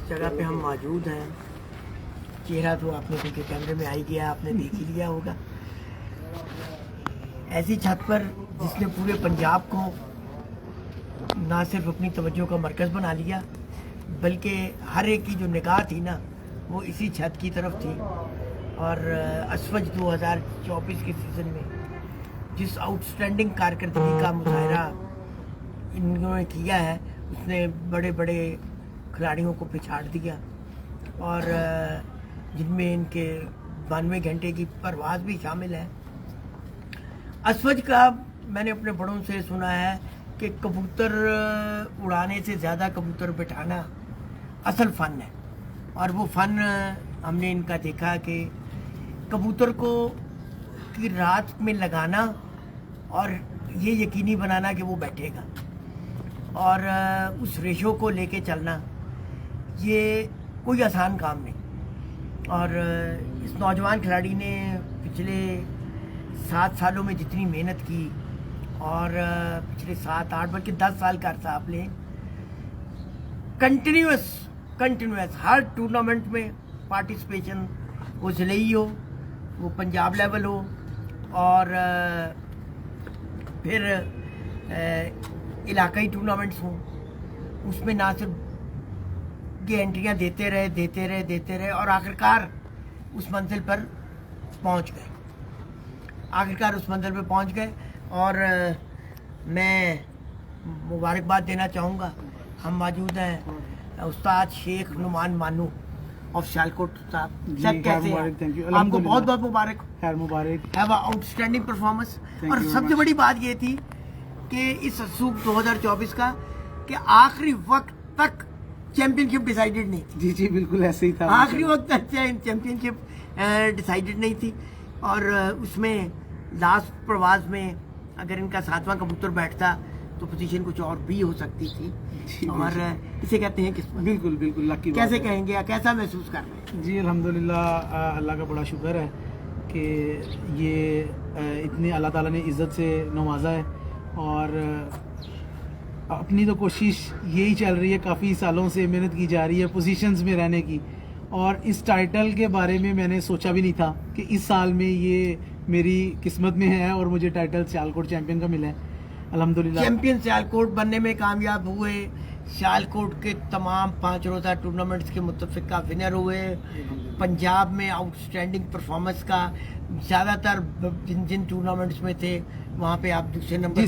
जगह पे हम मौजूद हैं, चेहरा तो आपने क्योंकि कैमरे में आ ही गया, आपने देख ही लिया होगा। ऐसी छत पर जिसने पूरे पंजाब को ना सिर्फ अपनी तवज्जो का मरकज़ बना लिया, बल्कि हर एक की जो निगाह थी ना वो इसी छत की तरफ थी। और असफज 2024 के सीज़न में जिस आउटस्टैंडिंग कारकर्दगी का मुजाहरा इन्होंने किया है, उसने बड़े बड़े खिलाड़ियों को पिछाड़ दिया, और जिनमें इनके 92 घंटे की परवाज़ भी शामिल है। असफज का मैंने अपने बड़ों से सुना है कि कबूतर उड़ाने से ज़्यादा कबूतर बिठाना असल फ़न है, और वो फ़न हमने इनका देखा कि कबूतर को की रात में लगाना और ये यकीनी बनाना कि वो बैठेगा, और उस रेशो को लेके चलना ये कोई आसान काम नहीं। और इस नौजवान खिलाड़ी ने पिछले 7 सालों में जितनी मेहनत की, और पिछले 7-8 बल्कि 10 साल का अर्सा आप लें, कंटिन्यूस हर टूर्नामेंट में पार्टिसिपेशन, वो ज़िलेई हो, वो पंजाब लेवल हो, और फिर इलाकाई टूर्नामेंट्स हों, उसमें ना सिर्फ ये एंट्रियाँ देते रहे और आखिरकार उस मंजिल पर पहुंच गए। और मैं मुबारकबाद देना चाहूँगा। हम मौजूद हैं उस्ताद शेख नुमान मानू ऑफ सियालकोट साहब। सर कैसे हैं? आपको बहुत बहुत मुबारक। Have outstanding performance. और सबसे बड़ी बात ये थी कि इस सूख 2024 का कि आखिरी वक्त तक चैंपियनशिप डिसाइडेड नहीं थी। जी बिल्कुल ऐसे ही था। आखिरी वक्त तक चैंपियनशिप डिसाइडेड नहीं थी, और उसमें लास्ट प्रवास में अगर इनका 7वां कबूतर बैठता तो पोजीशन कुछ और भी हो सकती थी। और इसे कहते हैं किस्मत। बिल्कुल लकी। कैसे कहेंगे, कैसा महसूस कर रहे हैं? जी अल्हम्दुलिल्लाह, अल्लाह का बड़ा शुक्र है कि ये इतनी अल्लाह ताला ने इज़्ज़त से नवाजा है, और अपनी तो कोशिश यही चल रही है, काफ़ी सालों से मेहनत की जा रही है पोजीशंस में रहने की। और इस टाइटल के बारे में मैंने सोचा भी नहीं था कि इस साल में ये मेरी किस्मत में है और मुझे टाइटल सियालकोट चैंपियन का मिला है अल्हम्दुलिल्लाह। चैंपियन सियालकोट बनने में कामयाब हुए, सियालकोट के तमाम 5 रोज़ा टूर्नामेंट्स के मुतफ़िका विनर हुए। पंजाब में आउटस्टैंडिंग परफॉर्मेंस का ज़्यादातर जिन टूर्नामेंट्स में थे वहाँ पे आप दूसरे नंबर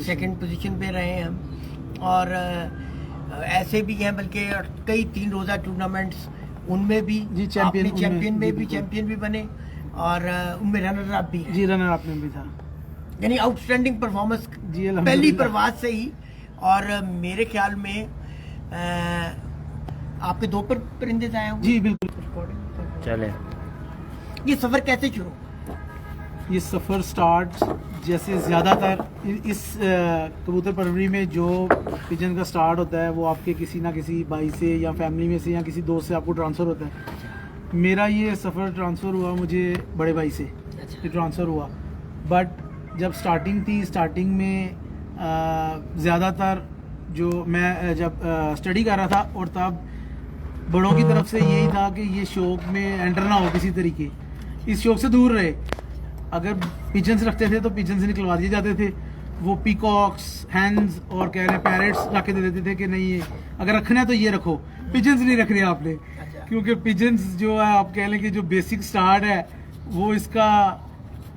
सेकंड पोजीशन पे रहे हैं। और ऐसे भी हैं, बल्कि कई 3 रोज़ा टूर्नामेंट्स उनमें भी चैंपियन भी बने, और उनमें रनर अप भी है। जी रनर अप में भी था। यानी आउटस्टैंडिंग परफॉर्मेंस पहली प्रवास से ही। और मेरे ख्याल में आपके 2 परिंदे आए होंगे। जी बिल्कुल। चले, ये सफर कैसे शुरू? ये सफ़र स्टार्ट जैसे ज़्यादातर इस कबूतर परवरी में जो पिजन का स्टार्ट होता है वो आपके किसी ना किसी भाई से या फैमिली में से या किसी दोस्त से आपको ट्रांसफ़र होता है। मेरा ये सफ़र ट्रांसफ़र हुआ मुझे बड़े भाई से ट्रांसफ़र हुआ। बट जब स्टार्टिंग में ज़्यादातर जो मैं जब स्टडी कर रहा था, और तब बड़ों की तरफ से यही था कि ये शौक में एंटर ना हो किसी तरीके, इस शौक से दूर रहे। अगर पिजन्स रखते थे तो पिजन्स निकलवा दिए जाते थे, वो पीकॉक्स, हैंस और कह रहे पैरेट्स ला के दे देते थे कि नहीं ये अगर रखना है तो ये रखो, पिजन्स नहीं रखने आपने। क्योंकि पिजन्स जो है आप कह लें कि जो बेसिक स्टार्ट है वो इसका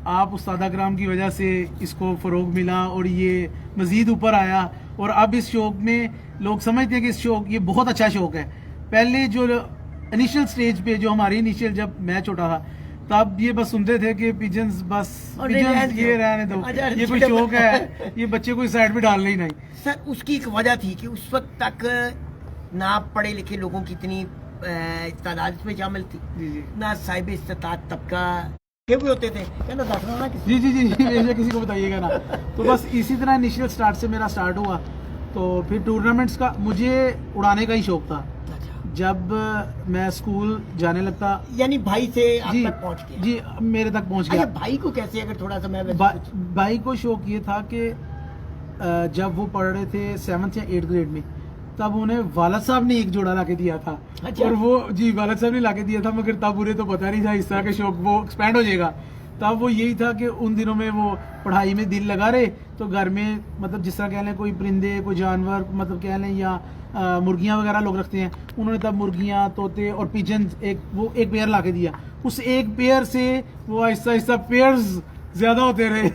आप उस्ताद अकराम की वजह से इसको फ़रोग मिला और ये मज़ीद ऊपर आया। और अब इस शौक में लोग समझते हैं कि इस शौक ये बहुत अच्छा शौक है। पहले जो इनिशियल स्टेज पे जो हमारी इनिशियल जब मैं छोटा था तब ये बस सुनते थे कि पिजन्स ये रहने दो, ये कोई शौक है, ये बच्चे को इस साइड पे डालना ही नहीं। सर उसकी एक वजह थी कि उस वक्त तक ना पढ़े लिखे लोगों की इतनी तादाद इसमें शामिल थी, ना साहिब इस्तात तबका हुए होते थे। जी किसी को बताइएगा ना। तो बस इसी तरह इनिशियल स्टार्ट से मेरा स्टार्ट हुआ। तो फिर टूर्नामेंट्स का मुझे उड़ाने का ही शौक था। जब मैं स्कूल जाने लगता, यानी भाई से आप तक पहुंच गया? जी मेरे तक पहुंच गया। भाई को कैसे, अगर थोड़ा सा मैं भाई को शौक ये था कि जब वो पढ़ रहे थे 7th या 8th ग्रेड में, तब उन्हें वालद साहब ने एक जोड़ा ला के दिया था। अच्छा। और वो जी वालद साहब ने ला के दिया था, मगर तब उन्हें तो पता नहीं था इस तरह के शौक वो एक्सपैंड हो जाएगा। तब वो यही था कि उन दिनों में वो पढ़ाई में दिल लगा रहे तो घर में मतलब जिस तरह कह लें कोई परिंदे कोई जानवर मतलब कह लें या मुर्गियां वगैरह लोग रखते हैं, उन्होंने तब मुर्गियां तोते और पिजन एक पेयर ला के दिया। उस एक पेयर से वो आहिस्ता आहिस्ता पेयर्स ज्यादा होते रहे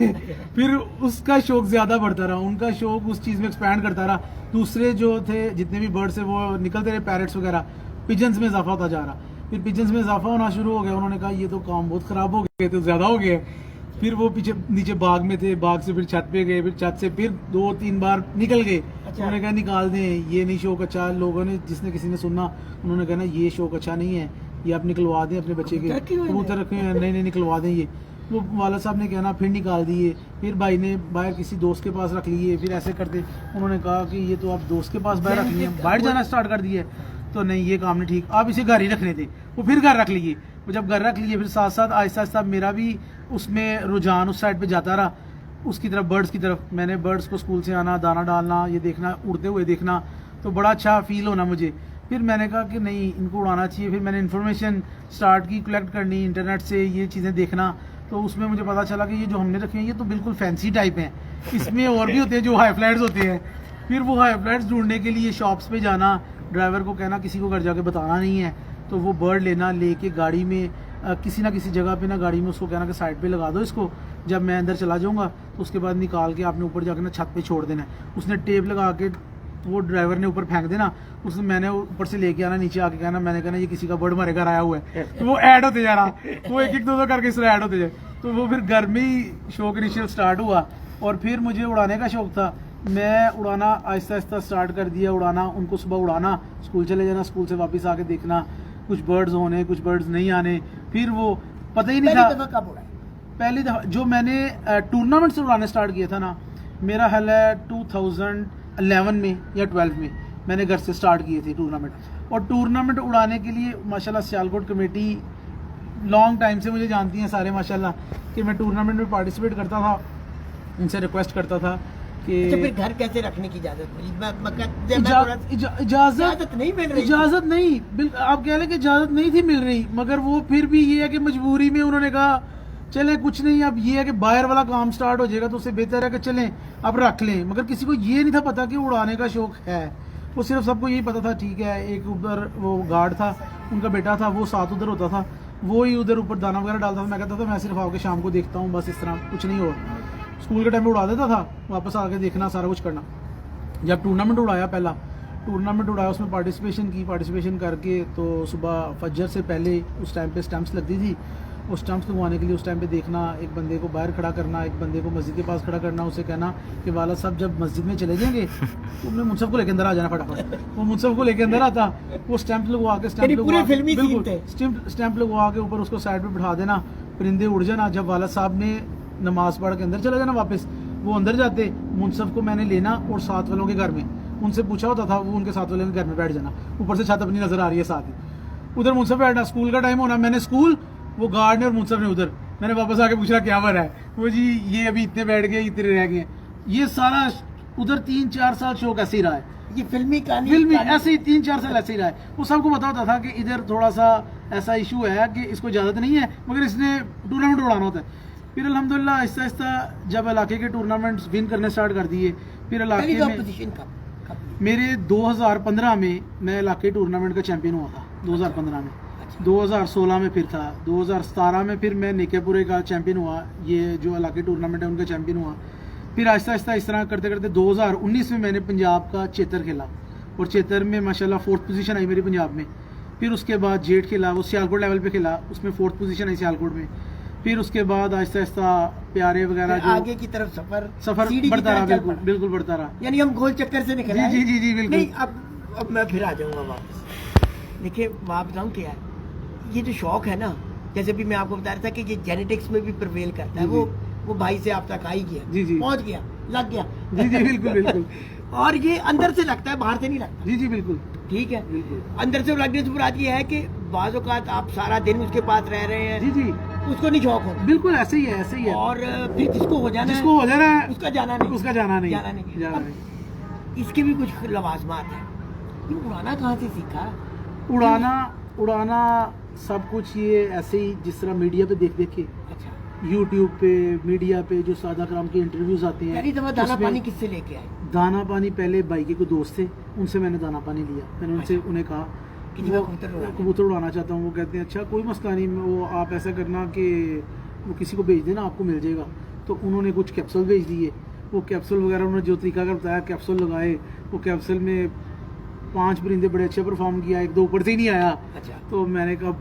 फिर उसका शौक ज्यादा बढ़ता रहा, उनका शौक उस चीज में एक्सपैंड करता रहा। दूसरे जो थे जितने भी बर्ड्स है वो निकलते रहे, पैरट्स वगैरह, पिजन्स में इजाफा होता जा रहा। फिर पिजन्स में इजाफा होना शुरू हो गया, उन्होंने कहा ये तो काम बहुत खराब हो गए तो ज्यादा हो गया। फिर वो पीछे नीचे बाग में थे, बाग से फिर छत पे गए, फिर छत से फिर 2-3 बार निकल गए। अच्छा। उन्होंने कहा निकाल दें, ये नहीं शौक अच्छा। लोगों ने जिसने किसी ने सुना उन्होंने कहा ना ये शौक अच्छा नहीं है, ये आप निकलवा दें अपने बच्चे के, कबूतर रखे हैं नहीं निकलवा दें। ये वो वाला साहब ने कहना फिर निकाल दिए, फिर भाई ने बाहर किसी दोस्त के पास रख लिए। फिर ऐसे करते उन्होंने कहा कि ये तो आप दोस्त के पास बाहर रख लिए, बाहर जाना स्टार्ट कर दिए तो नहीं ये काम नहीं ठीक, आप इसे घर ही रखने थे। वो फिर घर रख लिए, वो जब घर रख लिए फिर साथ साथ आहिस्ता आहिस्ता मेरा भी उसमें रुझान उस साइड पे जाता रहा, उसकी तरफ बर्ड्स की तरफ। मैंने बर्ड्स को स्कूल से आना, दाना डालना, ये देखना, उड़ते हुए देखना, तो बड़ा अच्छा फील होना मुझे। फिर मैंने कहा कि नहीं इनको उड़ाना चाहिए। फिर मैंने इन्फॉर्मेशन स्टार्ट की कलेक्ट करनी इंटरनेट से, ये चीज़ें देखना। तो उसमें मुझे पता चला कि ये जो हमने रखे हैं ये तो बिल्कुल फैंसी टाइप हैं, इसमें और भी होते हैं जो हाई फ्लाइट्स होते हैं। फिर वो हाई फ्लाइट्स ढूंढने के लिए शॉप्स पे जाना, ड्राइवर को कहना किसी को घर जाके बताना नहीं है, तो वो बर्ड लेना, लेके गाड़ी में किसी ना किसी जगह पे ना गाड़ी में उसको कहना कि साइड पे लगा दो इसको, जब मैं अंदर चला जाऊंगा तो उसके बाद निकाल के आपने ऊपर जाके ना छत पे छोड़ देना है। उसने टेप लगा के वो ड्राइवर ने ऊपर फेंक देना, उसने मैंने ऊपर से लेके आना, नीचे आके कहना, मैंने कहना ये किसी का बर्ड हमारे घर आया हुआ है, तो वो ऐड होते जा रहा, वो एक दो करके इस तरह ऐड होते जाए। तो वो फिर घर में ही शौक इनिशियल स्टार्ट हुआ। और फिर मुझे उड़ाने का शौक था, मैं उड़ाना आहिस्ता आहिस्ता स्टार्ट कर दिया, उड़ाना, उनको सुबह उड़ाना, स्कूल चले जाना, स्कूल से वापस आके देखना कुछ बर्ड्स होने कुछ बर्ड्स नहीं आने। फिर वो पता ही नहीं था कब उड़ाए? पहली दफा जो मैंने टूर्नामेंट से उड़ाने स्टार्ट किया था ना, मेरा हाल है 2011 में या 12 में मैंने घर से स्टार्ट किए थे टूर्नामेंट। और टूर्नामेंट उड़ाने के लिए माशाल्लाह सियालकोट कमेटी लॉन्ग टाइम से मुझे जानती हैं सारे माशाल्लाह कि मैं टूर्नामेंट में पार्टिसिपेट करता था, उनसे रिक्वेस्ट करता था कि अच्छा, फिर घर कैसे रखने की इजाजत मिली? इजाजत नहीं मिल रही, इजाजत नहीं, आप कह लें कि इजाजत नहीं थी मिल रही, मगर वो फिर भी ये है कि मजबूरी में उन्होंने कहा चले कुछ नहीं, अब ये है कि बाहर वाला काम स्टार्ट हो जाएगा तो उससे बेहतर है कि चलें अब रख लें। मगर किसी को ये नहीं था पता कि उड़ाने का शौक है, वो सिर्फ सबको यही पता था ठीक है एक उधर वो गार्ड था, उनका बेटा था, वो साथ उधर होता था, वो ही उधर ऊपर दाना वगैरह डालता था। मैं कहता था मैं सिर्फ आके शाम को देखता हूँ, बस इस तरह कुछ नहीं हो। स्कूल के टाइम में उड़ा देता था, वापस आके देखना, सारा कुछ करना। जब टूर्नामेंट उड़ाया, पहला टूर्नामेंट उड़ाया, उसमें पार्टिसिपेशन करके तो सुबह फजर से पहले उस टाइम पे स्टैंप्स लगती थी, उस स्टैंप्स लगवाने के लिए उस टाइम पे देखना, एक बंदे को बाहर खड़ा करना, एक बंदे को मस्जिद के पास खड़ा करना, उसे कहना कि वाला साहब जब मस्जिद में चले जाएंगे तो मैं मुनसफ को लेकर अंदर आ जाना फटाफट। वो मुनसफ को लेकर अंदर आता, वो स्टैंप लगवा के स्टैंप लगवा के ऊपर उसको साइड पे बिठा देना, परिंदे उड़ जाना। जब वाला साहब ने नमाज पढ़ के अंदर चला जाना वापस, वो अंदर जाते, मुनसफ को मैंने लेना और साथ वालों के घर में उनसे पूछा होता था, वो उनके साथ वालों के घर में बैठ जाना, ऊपर से छत अपनी नजर आ रही है साथ ही, उधर मुनसफ बैठना। स्कूल का टाइम होना, मैंने स्कूल, वो गार्ड ने और मुनसफ ने उधर, मैंने वापस आके पूछा क्या वर है, वो जी ये अभी इतने बैठ गए इतने रह गए। ये सारा उधर 3-4 साल शौक ऐसे ही रहा है, ये फिल्मी ऐसे ही 3-4 साल ऐसे ही रहा है। वो सबको पता होता था कि इधर थोड़ा सा ऐसा इशू है कि इसको इजाजत नहीं है, मगर इसने टूर्नामेंट उड़ाना होता है। फिर अल्हम्दुलिल्लाह आहिस्ता आहिस्ता जब इलाके के टूर्नामेंट्स विन करने स्टार्ट कर दिए, फिर इलाके में मेरे 2015 में मैं इलाके टूर्नामेंट का चैंपियन हुआ था 2015 में। 2016 में फिर था, 2017 में फिर मैं निकेपुरे का चैंपियन हुआ, ये जो इलाके टूर्नामेंट है उनका चैंपियन हुआ। फिर आहिस्ता आहिस्ता इस तरह करते करते 2019 में मैंने पंजाब का चेतर खेला और चेतर में माशाल्लाह 4th पोजीशन आई मेरी पंजाब में। फिर उसके बाद जेट खेला, वो सियालकोट लेवल पे खेला, उसमें 4th पोजीशन आई सियालकोट में। फिर उसके बाद आहिस्ता आहिस्ता प्यारे वगैरह जो आगे की तरफ सफर बढ़ता रहा, बिल्कुल बढ़ता रहा। यानी हम गोल चक्कर से निकले। जी बिल्कुल। नहीं, अब मैं फिर आ जाऊंगा वापस। देखिए मैं बताऊँ क्या है, ये जो शौक है ना, जैसे भी मैं आपको बता रहा था कि ये जेनेटिक्स में भी प्रिवेल करता है। वो भाई से आप तक आ ही गया, पहुंच गया, लग गया। जी बिल्कुल। और ये अंदर से लगता है, बाहर से नहीं लगता। जी बिल्कुल ठीक है, अंदर से लगने से मुराद ये है कि बाज़ औक़ात आप सारा दिन उसके पास रह रहे हैं, जी उसको नहीं शौक होता। बिल्कुल ऐसे ही है। और फिर जिसको हो जाना है उसका जाना नहीं। इसके भी कुछ लवाजमात हैं। ये उड़ाना कहाँ से सीखा? उड़ाना सब कुछ ये ऐसे ही जिस तरह मीडिया पे देख देख के, अच्छा, यूट्यूब पे मीडिया पे जो सादा कराम के इंटरव्यूज आते हैं। यानी तो दाना उसमें पानी किससे लेके आए? दाना पानी पहले भाई के कोई दोस्त थे, उनसे मैंने दाना पानी लिया। मैंने उनसे उन्हें कहा कि कि मैं वो कबूतर उड़ाना चाहता हूँ। वो कहते हैं अच्छा कोई मसला नहीं, वो आप ऐसा करना कि वो किसी को भेज देना, आपको मिल जाएगा। तो उन्होंने कुछ कैप्सूल भेज दिए। वो कैप्सूल वगैरह उन्होंने जो तरीका का बताया, कैप्सूल लगाए। वो कैप्सूल में 5 परिंदे बड़े अच्छे परफॉर्म किया, एक दो ऊपर से ही नहीं आया। अच्छा, तो मैंने कहा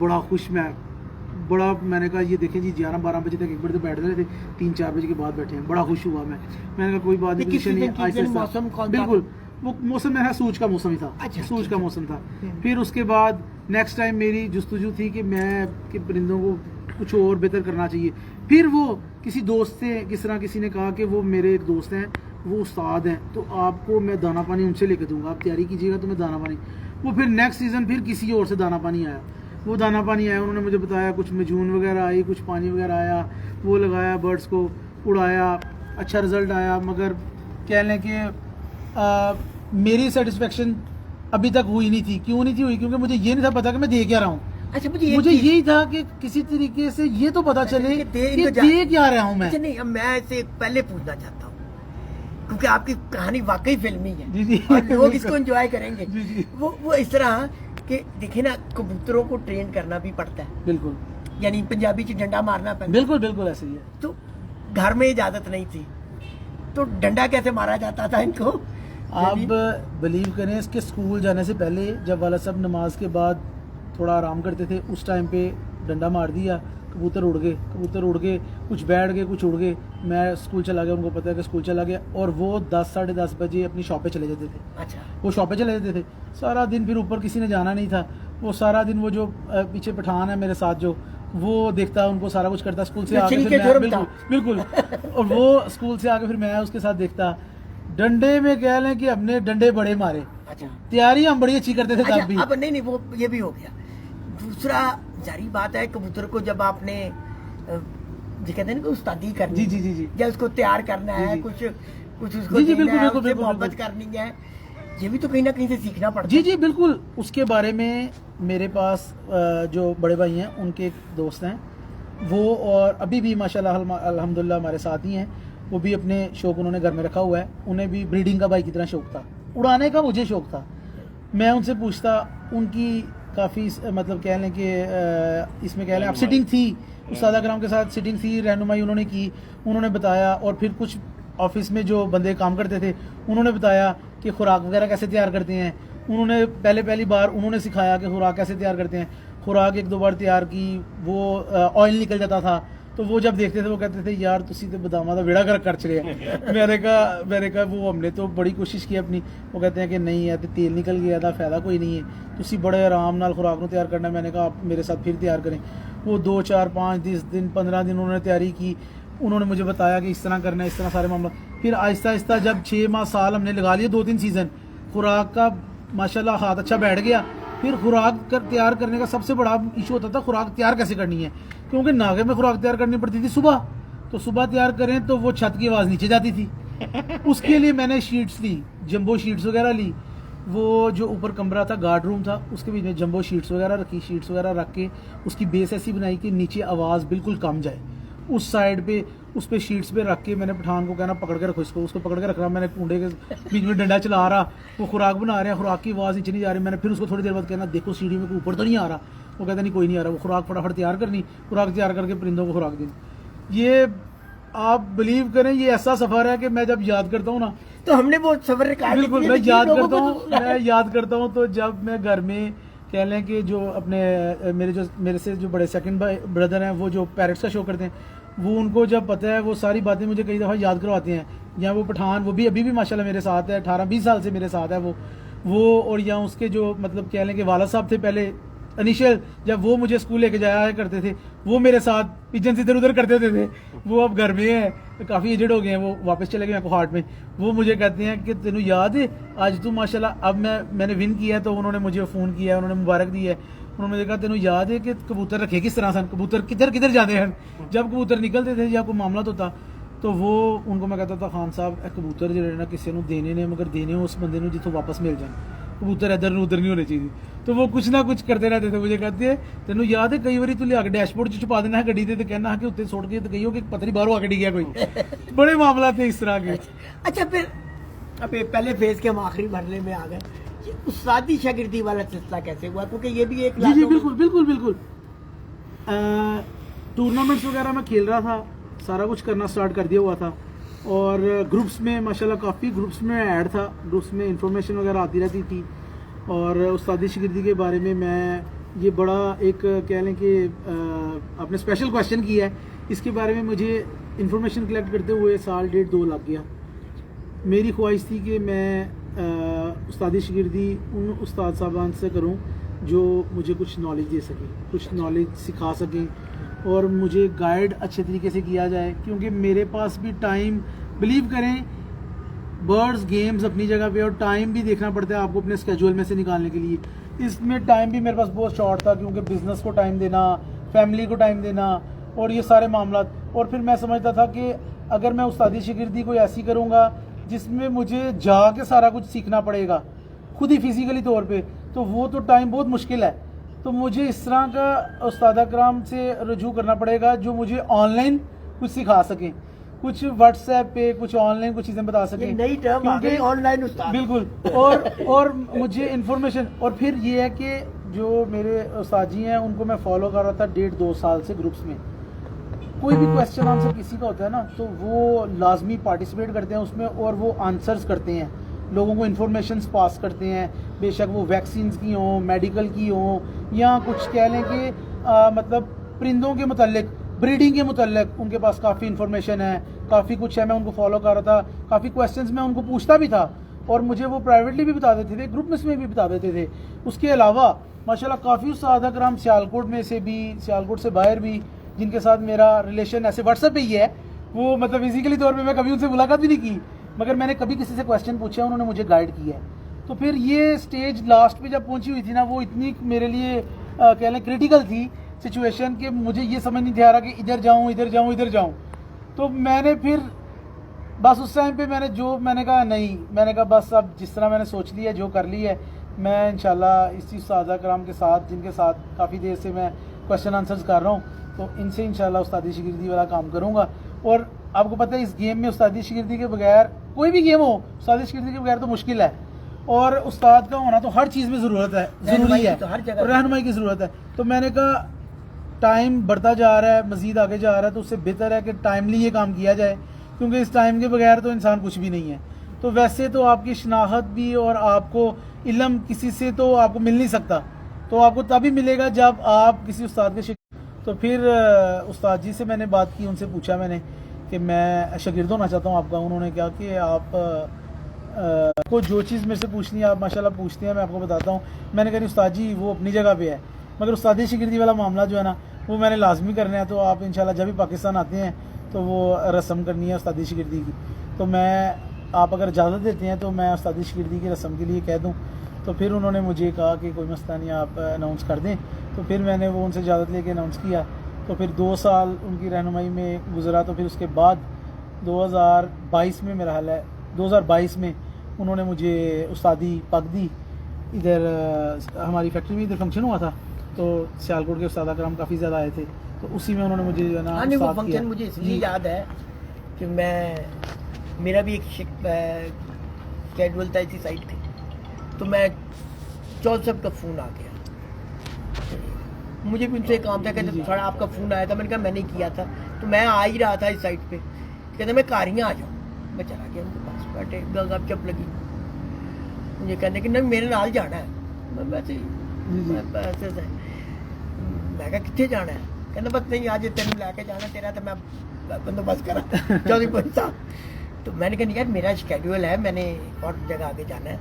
मैंने कहा ये देखें जी 11-12 बजे तक एक बजे बैठ रहे थे, 3-4 बजे के बाद बैठे हैं। बड़ा खुश हुआ मैंने कहा कोई बात नहीं। मौसम कौन? बिल्कुल वो मौसम में सूरज का मौसम ही था। अच्छा, सूरज का मौसम था। फिर उसके बाद नेक्स्ट टाइम मेरी जुस्तजू थी कि मैं कि परिंदों को कुछ और बेहतर करना चाहिए। फिर वो किसी दोस्त से किसी ने कहा कि वो मेरे एक दोस्त हैं, वो उस्ताद हैं, तो आपको मैं दाना पानी उनसे लेके दूंगा, आप तैयारी कीजिएगा तो मैं दाना पानी। वो फिर नेक्स्ट सीज़न फिर किसी और से दाना पानी आया। वो दाना पानी आया, उन्होंने मुझे बताया कुछ मजून वगैरह आई, कुछ पानी वगैरह आया, वो लगाया, बर्ड्स को उड़ाया, अच्छा रिजल्ट आया। मगर कह लें कि मेरी सेटिस्फेक्शन अभी तक हुई नहीं थी। क्यों नहीं थी हुई? क्योंकि मुझे ये नहीं था पता कि मैं दे क्या रहा हूँ। अच्छा, मुझे यही था कि किसी तरीके से ये तो पता चले कि दे क्या रहा हूँ मैं। अच्छा, नहीं, अब मैं इसे पहले पूछना चाहता हूँ, क्योंकि आपकी कहानी वाकई फिल्मी है। जी जी, और लोग इसको एंजॉय करेंगे। जी जी, वो इस तरह कि देखिए ना, कबूतरों को ट्रेन करना भी पड़ता है। बिल्कुल, यानी पंजाबी च डंडा मारना पड़ता है। बिल्कुल बिल्कुल ऐसे ही है। तो घर में इजाजत नहीं थी, तो डंडा कैसे मारा जाता था इनको? आप बिलीव करें, इसके स्कूल जाने से पहले जब वाला सब नमाज के बाद थोड़ा आराम करते थे, उस टाइम पे डंडा मार दिया, कबूतर उड़ गए, कुछ बैठ गए, कुछ उड़ गए। मैं स्कूल चला गया, उनको पता है कि स्कूल चला गया, और वो 10 साढ़े 10 बजे अपनी शॉप पे चले जाते थे। अच्छा, वो शॉप पे चले जाते थे सारा दिन। फिर ऊपर किसी ने जाना नहीं था, वो सारा दिन वो जो पीछे पठान है मेरे साथ जो, वो देखता, उनको सारा कुछ करता। स्कूल से आके फिर मैं बिल्कुल और वो स्कूल से आके फिर मैं उसके साथ देखता। डंडे में कह लें कि हमने डंडे बड़े मारे। अच्छा, तैयारी हम बड़ी अच्छी करते थे तब भी। अब नहीं, वो ये भी हो गया। दूसरा जारी बात है, कबूतर को जब आपने जी कहते हैं ना, उस्तादी करनी, जी जी जी जी, या उसको तैयार करना है, जी, कुछ उसको जी जी, देना है, बिल्कुल, उससे मोहब्बत करनी है, ये भी तो कहीं ना कहीं से सीखना पड़ता जी है। जी बिल्कुल। उसके बारे में मेरे पास जो बड़े भाई हैं, उनके एक दोस्त हैं, वो और अभी भी माशाल्लाह अल्हम्दुलिल्लाह हमारे साथ ही हैं। वो भी अपने शौक उन्होंने घर में रखा हुआ है। उन्हें भी ब्रीडिंग का भाई की तरह शौक था, उड़ाने का मुझे शौक था। मैं उनसे पूछता, उनकी काफ़ी मतलब कह लें कि इसमें कह लें आप सिटिंग थी, उस्ताद कराम के साथ सिटिंग थी, रहनुमाई उन्होंने की, उन्होंने बताया। और फिर कुछ ऑफिस में जो बंदे काम करते थे, उन्होंने बताया कि खुराक वगैरह कैसे तैयार करते हैं। उन्होंने पहली बार उन्होंने सिखाया कि खुराक कैसे तैयार करते हैं। खुराक 1-2 बार तैयार की, वो ऑयल निकल जाता था, तो वो जब देखते थे वो कहते थे यार तुसी तो बदामा का बेड़ा गर्क कर चले। मैंने कहा वो हमने तो बड़ी कोशिश की अपनी। वो कहते हैं कि नहीं है तो तेल निकल गया था, फ़ायदा कोई नहीं है, तुसी बड़े आराम नाल खुराक को तैयार करना। मैंने कहा आप मेरे साथ फिर तैयार करें। वो 2, 4, 5 दिन 15 दिन उन्होंने तैयारी की। उन्होंने मुझे बताया कि इस तरह करना है, इस तरह सारे मामला। फिर आहिस्ता आहिस्ता जब 6 माह साल हमने लगा लिए, 2-3 सीज़न, खुराक का माशाल्लाह हाथ अच्छा बैठ गया। फिर खुराक तैयार करने का सबसे बड़ा इशू होता था खुराक तैयार कैसे करनी है, क्योंकि नागे में खुराक तैयार करनी पड़ती थी सुबह, तो सुबह तैयार करें तो वो छत की आवाज़ नीचे जाती थी। उसके लिए मैंने शीट्स ली, जंबो शीट्स वगैरह ली। वो जो ऊपर कमरा था, गार्ड रूम था, उसके बीच में जंबो शीट्स वगैरह रखी। शीट्स वगैरह रख के उसकी बेस ऐसी बनाई कि नीचे आवाज़ बिल्कुल कम जाए। उस साइड पे उस पे शीट्स पे रख के मैंने पठान को कहना पकड़ के रखो इसको, उसको पकड़ के रख रहा। मैंने कुंडे के बीच में डंडा चला रहा, वो खुराक बना रहे हैं, खुराक की आवाज़ नीचे नहीं जा रही। मैंने फिर उसको थोड़ी देर बाद कहना देखो सीढ़ी में ऊपर तो नहीं आ रहा। वो कहता नहीं कोई नहीं आ रहा। वो खुराक फटाफट तैयार करनी, खुराक तैयार करके परिंदों को खुराक देनी। ये आप बिलीव करें, ये ऐसा सफ़र है कि मैं जब याद करता हूँ ना, तो हमने वो सफर रिकॉर्ड बिल्कुल मैं याद करता हूँ तो जब मैं घर में कह लें कि जो अपने मेरे से जो बड़े सेकंड ब्रदर हैं, वो जो पैरट्स का शो करते हैं, वो उनको जब पता है वो सारी बातें मुझे कई दफ़ा याद करवाते हैं। या वो पठान, वो भी अभी भी माशाल्लाह मेरे साथ है, 18-20 साल से मेरे साथ है वो। और या उसके जो मतलब कह लें कि वाला साहब थे पहले इनिशियल, जब वो मुझे स्कूल लेके जाया करते थे, वो मेरे साथ पिजन से इधर उधर करते होते थे। वो अब घर में है, काफ़ी एजड हो गए हैं, वो वापस चले गए कोहाट में। वो मुझे कहते हैं कि तेनू याद है आज तू माशाल्लाह, अब मैंने विन किया तो उन्होंने मुझे फ़ोन किया, उन्होंने मुबारक दी है। उन्होंने मुझे कहा तेनू याद है कि कबूतर रखे किस तरह से, कबूतर किधर किधर जाते हैं। जब कबूतर निकलते थे या कोई मामला तो होता, तो वो उनको मैं कहता था खान साहब कबूतर जो ना किसी को देने ने, मगर देने उस बंदे जितों वापस मिल जाए। कबूतर इधर नहीं उधर नहीं होने चाहिए। तो वो कुछ ना कुछ करते रहते थे। मुझे कहते तेनू याद है कई बार तू लिया के डैशबोर्ड च छुपा देना है गड्डी ते कहना है कि उत्ते सुट के कहियो कि पता नहीं बाहरों आके डिग गया कोई। बड़े मामला थे इस तरह के। अच्छा फिर अब पहले फेज के हम आखिरी मरले में आ गए, ये उस्तादी शागिर्दी वाला सिलसिला कैसे हुआ? क्योंकि ये भी एक जी बिल्कुल बिल्कुल बिल्कुल। टूर्नामेंट्स वगैरह मैं खेल रहा था, सारा कुछ करना स्टार्ट कर दिया हुआ था, और ग्रुप्स में माशाल्लाह काफ़ी ग्रुप्स में ऐड था, ग्रुप्स में इंफॉर्मेशन वगैरह आती रहती थी। और उस्तादी शागिर्दी के बारे में मैं ये बड़ा एक कह लें कि आपने स्पेशल क्वेश्चन किया है, इसके बारे में मुझे इंफॉर्मेशन कलेक्ट करते हुए साल 1.5-2 लग गया। मेरी ख्वाहिश थी कि मैं उस्तादी शागिर्दी उन उस्ताद साहबान से करूं जो मुझे कुछ नॉलेज दे सकें, कुछ नॉलेज सिखा सकें, और मुझे गाइड अच्छे तरीके से किया जाए। क्योंकि मेरे पास भी टाइम, बिलीव करें, बर्ड्स गेम्स अपनी जगह पे, और टाइम भी देखना पड़ता है आपको अपने स्केड्यूल में से निकालने के लिए। इसमें टाइम भी मेरे पास बहुत शॉर्ट था, क्योंकि बिज़नेस को टाइम देना, फैमिली को टाइम देना, और ये सारे मामला। और फिर मैं समझता था कि अगर मैं उस्तादी शागिर्दी कोई ऐसी करूँगा जिसमें मुझे जाके सारा कुछ सीखना पड़ेगा खुद ही फिजिकली तौर पे, तो वो तो टाइम बहुत मुश्किल है। तो मुझे इस तरह का उस्ताद कराम से रजू करना पड़ेगा जो मुझे ऑनलाइन कुछ सिखा सकें, कुछ व्हाट्सएप पे कुछ ऑनलाइन कुछ चीज़ें बता सकें। नई टर्म आ गई, ऑनलाइन उस्ताद। बिल्कुल। और मुझे इन्फॉर्मेशन, और फिर ये है कि जो मेरे उस्ताद जी हैं उनको मैं फॉलो कर रहा था 1.5-2 साल से ग्रुप्स में। कोई भी क्वेश्चन आंसर किसी का होता है ना, तो वो लाजमी पार्टिसिपेट करते हैं उसमें, और वो आंसर्स करते हैं, लोगों को इन्फॉर्मेशन पास करते हैं, बेशक वो वैक्सीन की हों, मेडिकल की हों, या कुछ कह लें कि मतलब परिंदों के मुतल्लिक, ब्रीडिंग के मुतल्लिक उनके पास काफ़ी इन्फॉर्मेशन है, काफ़ी कुछ है। मैं उनको फॉलो कर रहा था, काफ़ी क्वेश्चंस मैं उनको पूछता भी था, और मुझे वो प्राइवेटली भी बता देते थे, ग्रुप में भी बता देते थे। उसके अलावा माशाल्लाह काफ़ी उस्ताद कराम सियालकोट में से भी, सियालकोट से बाहर भी, जिनके साथ मेरा रिलेशन ऐसे व्हाट्सएप पे ही है, वो मतलब फिजिकली तौर पे मैं कभी उनसे मुलाकात भी नहीं की, मगर मैंने कभी किसी से क्वेश्चन पूछा, उन्होंने मुझे गाइड किया है। तो फिर ये स्टेज लास्ट पे जब पहुंची हुई थी ना, वो इतनी मेरे लिए कह लें क्रिटिकल थी सिचुएशन, कि मुझे ये समझ नहीं आ रहा कि इधर जाऊँ इधर जाऊँ इधर जाऊँ। तो मैंने फिर बस उस टाइम पे मैंने कहा नहीं, मैंने कहा बस अब जिस तरह मैंने सोच लिया, जो कर ली है, मैं इंशाल्लाह इसी उस्ताद कराम के साथ, जिनके साथ काफ़ी देर से मैं क्वेश्चन आंसर्स कर रहा हूँ, तो इनसे इंशाल्लाह उस्तादी शागिर्दी वाला काम करूँगा। और आपको पता है इस गेम में उस्तादी शागिर्दी के बगैर, कोई भी गेम हो उस्तादी शागिर्दी के बगैर तो मुश्किल है, और उस्ताद का होना तो हर चीज़ में ज़रूरत है, ज़रूरी है, और रहनुमाई की ज़रूरत है। तो मैंने कहा टाइम बढ़ता जा रहा है, मज़ीद आगे जा रहा है, तो उससे बेहतर है कि टाइमली ये काम किया जाए, क्योंकि इस टाइम के बगैर तो इंसान कुछ भी नहीं है। तो वैसे तो आपकी शनाख्त भी और आपको इल्म किसी से तो आपको मिल नहीं सकता, तो आपको तभी मिलेगा जब आप किसी उस्ताद के। तो फिर उस्ताद जी से मैंने बात की, उनसे पूछा मैंने कि मैं शागिर्द होना चाहता हूँ आपका। उन्होंने कहा कि आप को जो चीज़ मेरे से पूछनी है आप माशाल्लाह पूछते हैं, मैं आपको बताता हूँ। मैंने कहा उस्ताद जी वो अपनी जगह पे है, मगर उस्तादी शागिर्दी वाला मामला जो है ना, वो मैंने लाजमी करना है। तो आप इंशाल्लाह जब भी पाकिस्तान आते हैं तो वो रस्म करनी है उस्तादी शागिर्दी की, तो आप अगर इजाज़त देते हैं तो मैं उस्तादी शागिर्दी की रस्म के लिए कह दूँ। तो फिर उन्होंने मुझे कहा कि कोई मसला नहीं, आप अनाउंस कर दें। तो फिर मैंने वो उनसे इजाज़त लेके अनाउंस किया। तो फिर 2 साल उनकी रहनुमाई में गुजरा। तो फिर उसके बाद 2022 में मेरा हाल है, 2022 में उन्होंने मुझे उस्तादी पग दी। इधर हमारी फैक्ट्री में इधर फंक्शन हुआ था, तो सियालकोट के उस्ताद कराम काफ़ी ज़्यादा आए थे, तो उसी में उन्होंने मुझे जो है ना वो फंक्शन मुझे इसलिए याद है कि मेरा भी एक शेड्यूल था इसी साइड पे, तो मैं जॉनसन का फ़ोन आ गया, मुझे भी उनसे काम था, कहते थोड़ा आपका फ़ोन आया था। मैंने कहा मैंने किया था, तो मैं आ ही रहा था इस साइड पे, कहते मैं कारियाँ आ जाऊँ। मैं चला गया उनके पास, बैठे गप चप लगी, मुझे कहने कि नहीं मेरे नाल जाना है। मैं वैसे मैं कहा कितने जाना है? कहना बस नहीं आज तेन लैके जाना, तेरा तो मैं बंदोबस्त करा 24 तो मैंने कहा यार मेरा शेड्यूल है, मैंने और जगह आगे जाना है।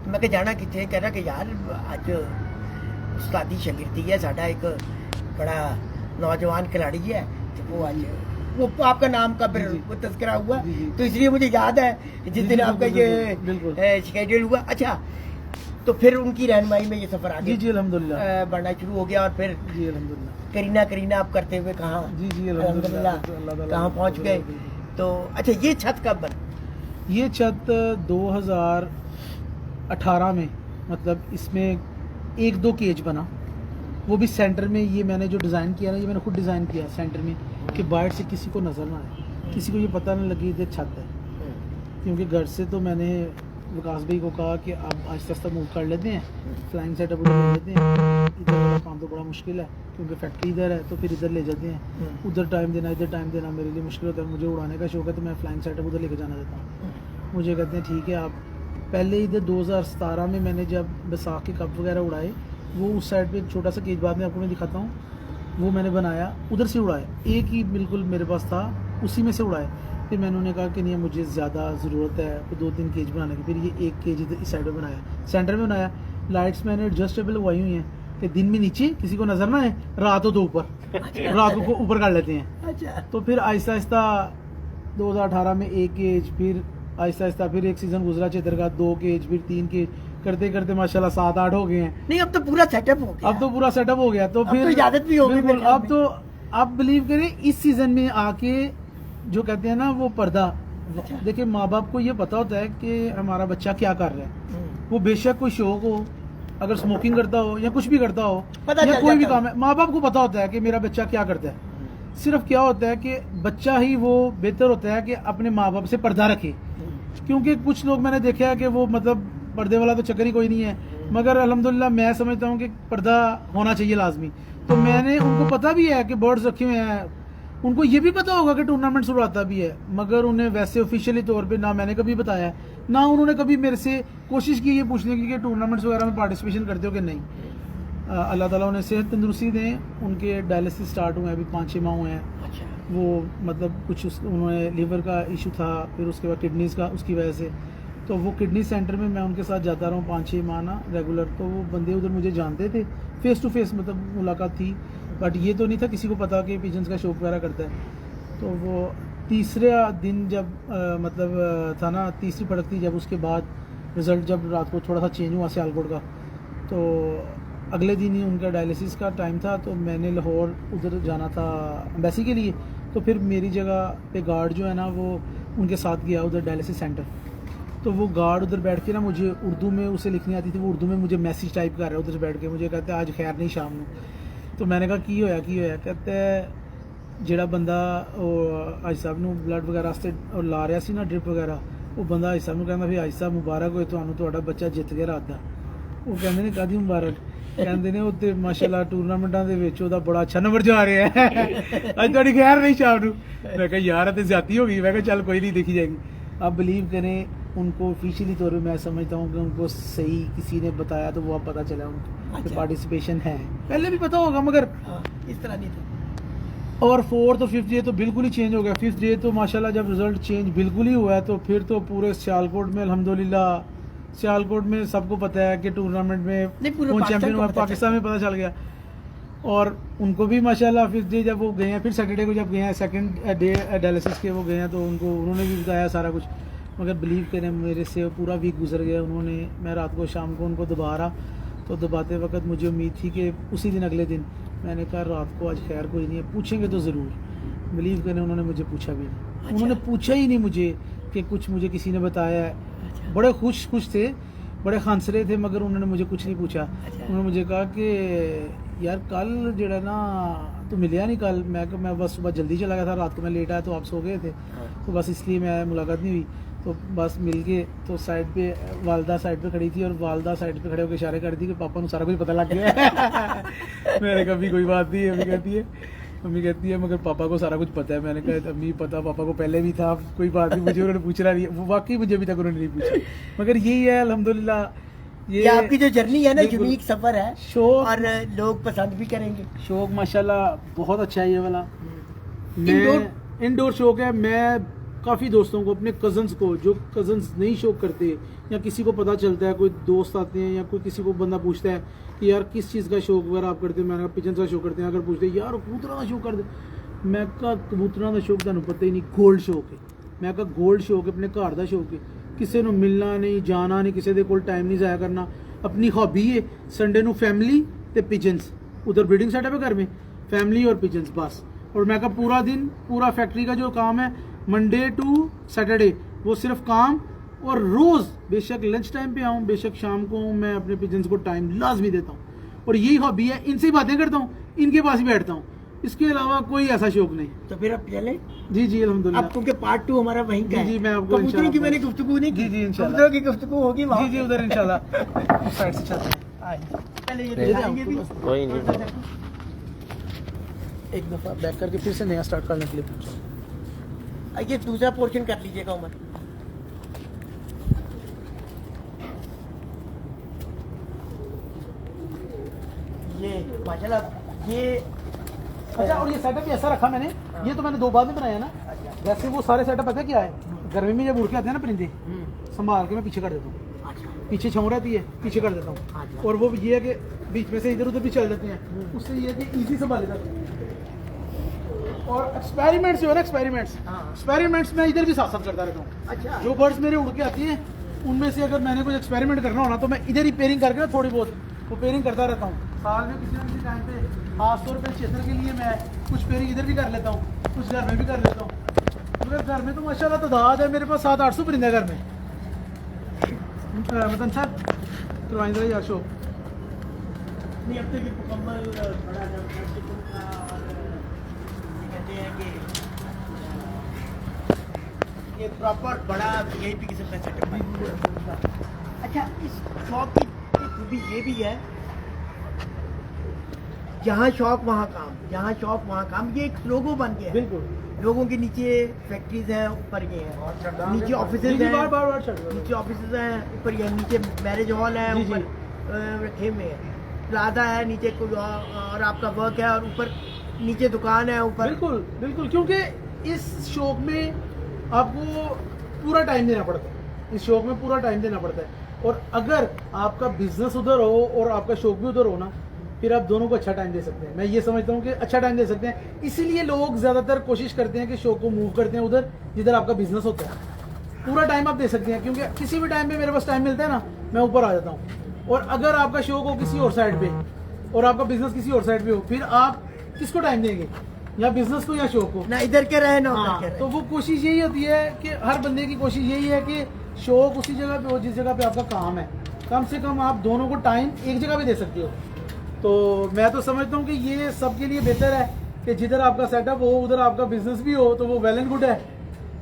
तो मैं कहा जाना कितने? कह रहा कि यार आज उस्तादी शागिर्दी है, साडा एक बड़ा नौजवान खिलाड़ी है, तो वो आज वो आपका नाम का फिर वो तस्करा हुआ, तो इसलिए मुझे याद है जिस दिन आपका ये शेड्यूल हुआ। अच्छा, तो फिर उनकी रहनुमाई में ये सफर आगे जी अल्हम्दुलिल्लाह बढ़ना शुरू हो गया, और फिर जी अल्हम्दुलिल्लाह करीना आप करते हुए कहाँ जी अल्हम्दुलिल्लाह कहाँ पहुँच गए। तो अच्छा, ये छत कब बनी? ये छत 2018 में मतलब इसमें 1-2 केज बना, वो भी सेंटर में। ये मैंने जो डिज़ाइन किया ना, ये मैंने खुद डिज़ाइन किया सेंटर में, कि बाहर से किसी को नज़र ना आए, किसी को ये पता ना लगे इधर छत है। क्योंकि घर से तो मैंने विकास भाई को कहा कि आप आहिस्ता आहिस्ता मूव कर लेते हैं, फ्लाइंग सेटअप उधर ले लेते हैं, इधर वाला काम तो बड़ा मुश्किल है क्योंकि फैक्ट्री इधर है, तो फिर इधर ले जाते हैं। उधर टाइम देना इधर टाइम देना मेरे लिए मुश्किल होता है। मुझे उड़ाने का शौक है तो मैं फ्लाइंग सेटअप उधर लेकर जाना चाहता हूँ। मुझे कहते हैं ठीक है आप पहले इधर 2017 में मैंने जब बैसाख के कप वगैरह उड़ाए, वो उस साइड पे एक छोटा सा केज बाद में आपको मैं दिखाता हूँ, वो मैंने बनाया, उधर से उड़ाए, एक ही बिल्कुल मेरे पास था, उसी में से उड़ाए। फिर मैंने उन्हें कहा कि नहीं मुझे ज़्यादा ज़रूरत है 2-3 केज बनाने की, फिर ये 1 केज इस साइड में बनाया, सेंटर में बनाया। लाइट्स मैंने एडजस्टेबल लगवाई हुई हैं कि दिन में नीचे किसी को नज़र ना आए, रात हो तो ऊपर, रात को ऊपर कर लेते हैं। अच्छा। तो फिर आहिस्ता आहिस्ता 2018 में 1 केज, फिर आहिस्ता आहिस्ता फिर एक सीज़न गुजरा चित्र का 2 केज, फिर 3 केज, करते करते माशाल्लाह 7-8 हो गए हैं। नहीं अब तो पूरा सेटअप हो गया, अब तो पूरा सेटअप हो गया, तो अब फिर तो इजाजत भी हो गई बिल्कुल। मेरे ख्याल अब तो आप बिलीव करें इस सीज़न में आके जो कहते हैं ना वो पर्दा, अच्छा। देखिए माँ बाप को ये पता होता है कि हमारा बच्चा क्या कर रहा है, वो बेशक कोई शौक हो, अगर स्मोकिंग करता हो या कुछ भी करता हो पता या चल कोई भी जाता काम है, माँ बाप को पता होता है कि मेरा बच्चा क्या करता है। सिर्फ क्या होता है कि बच्चा ही वो बेहतर होता है कि अपने माँ बाप से पर्दा रखे। क्योंकि कुछ लोग मैंने देखा है कि वो मतलब पर्दे वाला तो चक्कर ही कोई नहीं है, मगर अल्हम्दुलिल्लाह मैं समझता हूँ कि पर्दा होना चाहिए लाजमी। तो मैंने उनको पता भी है कि बर्ड्स रखे हुए हैं, उनको ये भी पता होगा कि टूर्नामेंट्स उड़ाता भी है, मगर उन्हें वैसे ऑफिशियली तौर पे ना मैंने कभी बताया है, ना उन्होंने कभी मेरे से कोशिश की ये पूछने की कि टूर्नामेंट्स वगैरह में पार्टिसिपेशन करते हो कि नहीं। अल्लाह ताला उन्हें सेहत तंदुरुस्ती दें, उनके डायलिसिस स्टार्ट हुए हैं, अभी 5-6 माह हुए हैं। अच्छा। वो मतलब कुछ उन्होंने लीवर का इशू था, फिर उसके बाद किडनीज़ का, उसकी वजह से तो वो किडनी सेंटर में मैं उनके साथ जाता रहा हूँ 5-6 माह ना रेगुलर। तो वो बंदे उधर मुझे जानते थे, फेस टू फेस मतलब मुलाकात थी, बट ये तो नहीं था किसी को पता कि पिजन्स का शौक वगैरह करता है। तो वो तीसरे दिन जब था ना, तीसरी पड़क थी जब, उसके बाद रिज़ल्ट जब रात को थोड़ा सा चेंज हुआ सियालकोट का, तो अगले दिन ही उनका डायलिसिस का टाइम था, तो मैंने लाहौर उधर जाना था एम्बेसी के लिए। तो फिर मेरी जगह पे गार्ड जो है ना वो उनके साथ गया उधर डायलिसिस सेंटर। तो वो गार्ड उधर बैठ के ना, मुझे उर्दू में उसे लिखनी आती थी, वो उर्दू में मुझे मैसेज टाइप कर रहा है उधर बैठ के, मुझे कहते हैं आज खैर नहीं शाम को। तो मैंने कहा की होया कहते हैं ਜਿਹੜਾ ਬੰਦਾ ਉਹ ਹਾਜੀ ਸਾਹਿਬ ਨੂੰ ਬਲੱਡ ਵਗੈਰਾ ਵਾਸਤੇ ਲਾ ਰਿਹਾ ਸੀ ਨਾ ਡ੍ਰਿਪ ਵਗੈਰਾ, ਉਹ ਬੰਦਾ ਹਾਜੀ ਸਾਹਿਬ ਨੂੰ ਕਹਿੰਦਾ ਵੀ ਹਾਜੀ ਸਾਹਿਬ ਮੁਬਾਰਕ ਹੋਏ ਤੁਹਾਨੂੰ, ਤੁਹਾਡਾ ਬੱਚਾ ਜਿੱਤ ਗਿਆ ਰਾਤ ਦਾ। ਉਹ ਕਹਿੰਦੇ ਨੇ ਕਾਦੀ ਮੁਬਾਰਕ, ਕਹਿੰਦੇ ਨੇ ਉੱਤੇ ਮਾਸ਼ਾਅੱਲਾ ਟੂਰਨਾਮੈਂਟਾਂ ਦੇ ਵਿੱਚ ਉਹਦਾ ਬੜਾ ਅੱਛਾ ਨੰਬਰ ਜਾ ਰਿਹਾ ਹੈ, ਅੱਜ ਤੁਹਾਡੀ ਖੈਰ ਨਹੀਂ ਸ਼ਾਮ ਨੂੰ। मैं कहा यार तो ज्यादा हो गई, मैं कहा चल कोई नहीं देखी जाएगी। आप बिलीव करें उनको ऑफिशियली तौर पे मैं समझता हूँ कि उनको सही किसी ने बताया तो वो अब पता चला उनको अच्छा। पार्टिसिपेशन है, पहले भी पता होगा मगर इस तरह नहीं था। और 4th और 5th डे तो बिल्कुल ही चेंज हो गया। 5th डे तो माशाल्लाह जब रिजल्ट चेंज बिल्कुल ही हुआ है, तो फिर तो पूरे सियालकोट में अल्हम्दुलिल्लाह, सियालकोट में सबको पता है कि टूर्नामेंट में कौन चैंपियन हुआ, पाकिस्तान में पता चल गया। और उनको भी माशाल्लाह 5th डे जब वो गए हैं, फिर सैटरडे को जब गए हैं सेकंड डे डायलिसिस के वो गए हैं, तो उन्होंने भी बताया सारा कुछ। मगर बिलीव करें मेरे से पूरा वीक गुजर गया उन्होंने, मैं रात को शाम को उनको दबा रहा, तो दबाते वक्त मुझे उम्मीद थी कि उसी दिन अगले दिन, मैंने कहा रात को आज खैर कोई नहीं है, पूछेंगे तो ज़रूर। बिलीव करें उन्होंने मुझे पूछा भी नहीं। अच्छा। उन्होंने पूछा ही नहीं मुझे कि कुछ मुझे किसी ने बताया है। अच्छा। बड़े खुश थे, बड़े खांसरे थे, मगर उन्होंने मुझे कुछ नहीं पूछा। अच्छा। उन्होंने मुझे कहा कि यार कल जड़ा ना तो मिलिया नहीं कल। मैं बस सुबह जल्दी चला गया था, रात को मैं लेट आया तो आप सो गए थे, तो बस इसलिए मैं मुलाकात नहीं हुई। तो बस मिल के तो साइड पे वालदा साइड पे खड़ी थी, और वालदा साइड पे खड़े होकर इशारे कर दी कि पापा को सारा कुछ पता लग गया है। मैंने कहा अभी कोई बात नहीं है। मम्मी कहती है मगर पापा को सारा कुछ पता है। मैंने कहा अम्मी पता पापा को पहले भी था, कोई बात नहीं, मुझे उन्होंने पूछना नहीं है। वो वाकई मुझे अभी तक उन्होंने नहीं पूछा, मगर यही है अल्हम्दुलिल्लाह। ये आपकी जो जर्नी है ना, यूनिक सफर है, शौक और लोग पसंद भी करेंगे। शौक माशाल्लाह बहुत अच्छा है ये वाला। इंडोर इंडोर शौक है। मैं काफ़ी दोस्तों को, अपने कज़न्स को, जो कज़न्स नहीं शौक करते, या किसी को पता चलता है, कोई दोस्त आते हैं या कोई किसी को बंदा पूछता है कि यार किस चीज़ का शौक वगैरह आप करते हो, मैंने कहा पिजन का शौक करते हैं। अगर पूछते हैं यार कबूतरों का शौक करते, मैं कहा कबूतरों का शौक तुहानू पता ही नहीं, गोल्ड शौक है। मैं कहा गोल्ड शौक है, अपने घर का शौक है, किसी को मिलना नहीं, जाना नहीं, किसी के कोल टाइम नहीं ज़ाया करना, अपनी हॉबी है। संडे को फैमिली ते पिजन्स, उधर ब्रीडिंग सेटअप है घर में, फैमिली और पिजन्स बस। और मैं कहा पूरा दिन, पूरा फैक्ट्री का जो काम है मंडे टू सैटरडे, वो सिर्फ काम और रोज़ बेशक लंच टाइम पे आऊँ बेशक शाम को आऊँ, मैं अपने पिजन्स को टाइम लाजमी देता हूँ और यही हॉबी है। इनसे ही बातें करता हूँ, इनके पास ही बैठता हूँ, इसके अलावा कोई ऐसा शौक नहीं। तो फिर अब चले जी जी अल्हम्दुलिल्लाह। अब क्योंकि पार्ट 2 हमारा वहीं का जी है। जी मैं आपको कबूतरी की मैंने गुफ्तगू नहीं की। जी जी इंशाल्लाह कबूतरों की गुफ्तगू होगी वहाँ। जी जी उधर इंशाल्लाह उस साइड से चलते हैं। चले ये दे दें दिखाएंगे भी। आपको? कोई नहीं। एक दफ़ा बैक करके फिर से नया स्टार्ट करने के लिए पूछा। ये दूसरा पोर्शन कर लीजिएगा उमर। ये माशाल्लाह ये अच्छा और ये सेटअप ऐसा रखा मैंने, ये तो मैंने 2 बार में बनाया ना। वैसे वो सारे सेटअप पता क्या है, गर्मी में जब उड़ के आते हैं ना परिंदे, संभाल के मैं पीछे कर देता हूँ। अच्छा पीछे छाँव रहती है, पीछे कर देता हूँ। और वो ये है कि बीच में से इधर उधर भी चल देते हैं, उससे ये है कि ईजी संभाले जाते हैं। और एक्सपेरिमेंट्स जो है ना, एक्सपेरिमेंट्स मैं इधर भी साथ साथ करता रहता हूँ। अच्छा जो बर्ड्स मेरे उड़ के आती हैं उनमें से अगर मैंने कुछ एक्सपेरिमेंट करना हो ना, तो मैं इधर ही पेयरिंग करके ना थोड़ी बहुत वो पेयरिंग करता रहता हूँ। साल में किसी ना किसी टाइम पे खासतौर पे क्षेत्र के लिए मैं कुछ पेयरिंग इधर भी कर लेता हूँ, कुछ घर में भी कर लेता हूँ। मगर घर में तो माशाल्लाह तादाद है मेरे पास 700-800 परिंदे घर में। मतलब सर करवाएं जरा यार शो। नहीं अब तक मुकम्मल बड़ा का और कहते हैं कि ये प्रॉपर बड़ा वीआईपी किस्म का सेटअप है। अच्छा इस शॉप की एक खूबी ये भी है, जहाँ शॉप वहाँ काम, जहाँ शॉप वहाँ काम, ये एक लोगो बन गया है। बिल्कुल लोगों के नीचे फैक्ट्रीज हैं, ऊपर ये है, नीचे ऑफिसेज हैं, नीचे ऑफिसेज हैं, ऊपर ये नीचे मैरिज हॉल है, जी, जी। ऊपर रखे में है, प्लाजा है, नीचे कोई और आपका वर्क है, और ऊपर नीचे दुकान है ऊपर। बिल्कुल बिल्कुल, क्योंकि इस शौक में आपको पूरा टाइम देना पड़ता है, इस शौक में पूरा टाइम देना पड़ता है। और अगर आपका बिजनेस उधर हो और आपका शौक भी उधर हो ना, फिर आप दोनों को अच्छा टाइम दे सकते हैं। मैं ये समझता हूँ कि अच्छा टाइम दे सकते हैं, इसीलिए लोग ज़्यादातर कोशिश करते हैं कि शौक को मूव करते हैं उधर जिधर आपका बिजनेस होता है। पूरा टाइम आप दे सकते हैं, क्योंकि किसी भी टाइम पे मेरे पास टाइम मिलता है ना, मैं ऊपर आ जाता हूँ। और अगर आपका शौक हो किसी और साइड पे और आपका बिजनेस किसी और साइड पे हो, फिर आप किसको टाइम देंगे, या बिजनेस को या शौक को? ना इधर के रहे ना हाँ, उधर के तो रहे। वो कोशिश यही होती है कि हर बंदे की कोशिश यही है कि शौक उसी जगह पे हो जिस जगह पे आपका काम है। कम से कम आप दोनों को टाइम एक जगह पे दे सकते हो। तो मैं तो समझता हूँ कि ये सबके लिए बेहतर है कि जिधर आपका सेटअप हो उधर आपका बिजनेस भी हो, तो वो वेल एंड गुड है।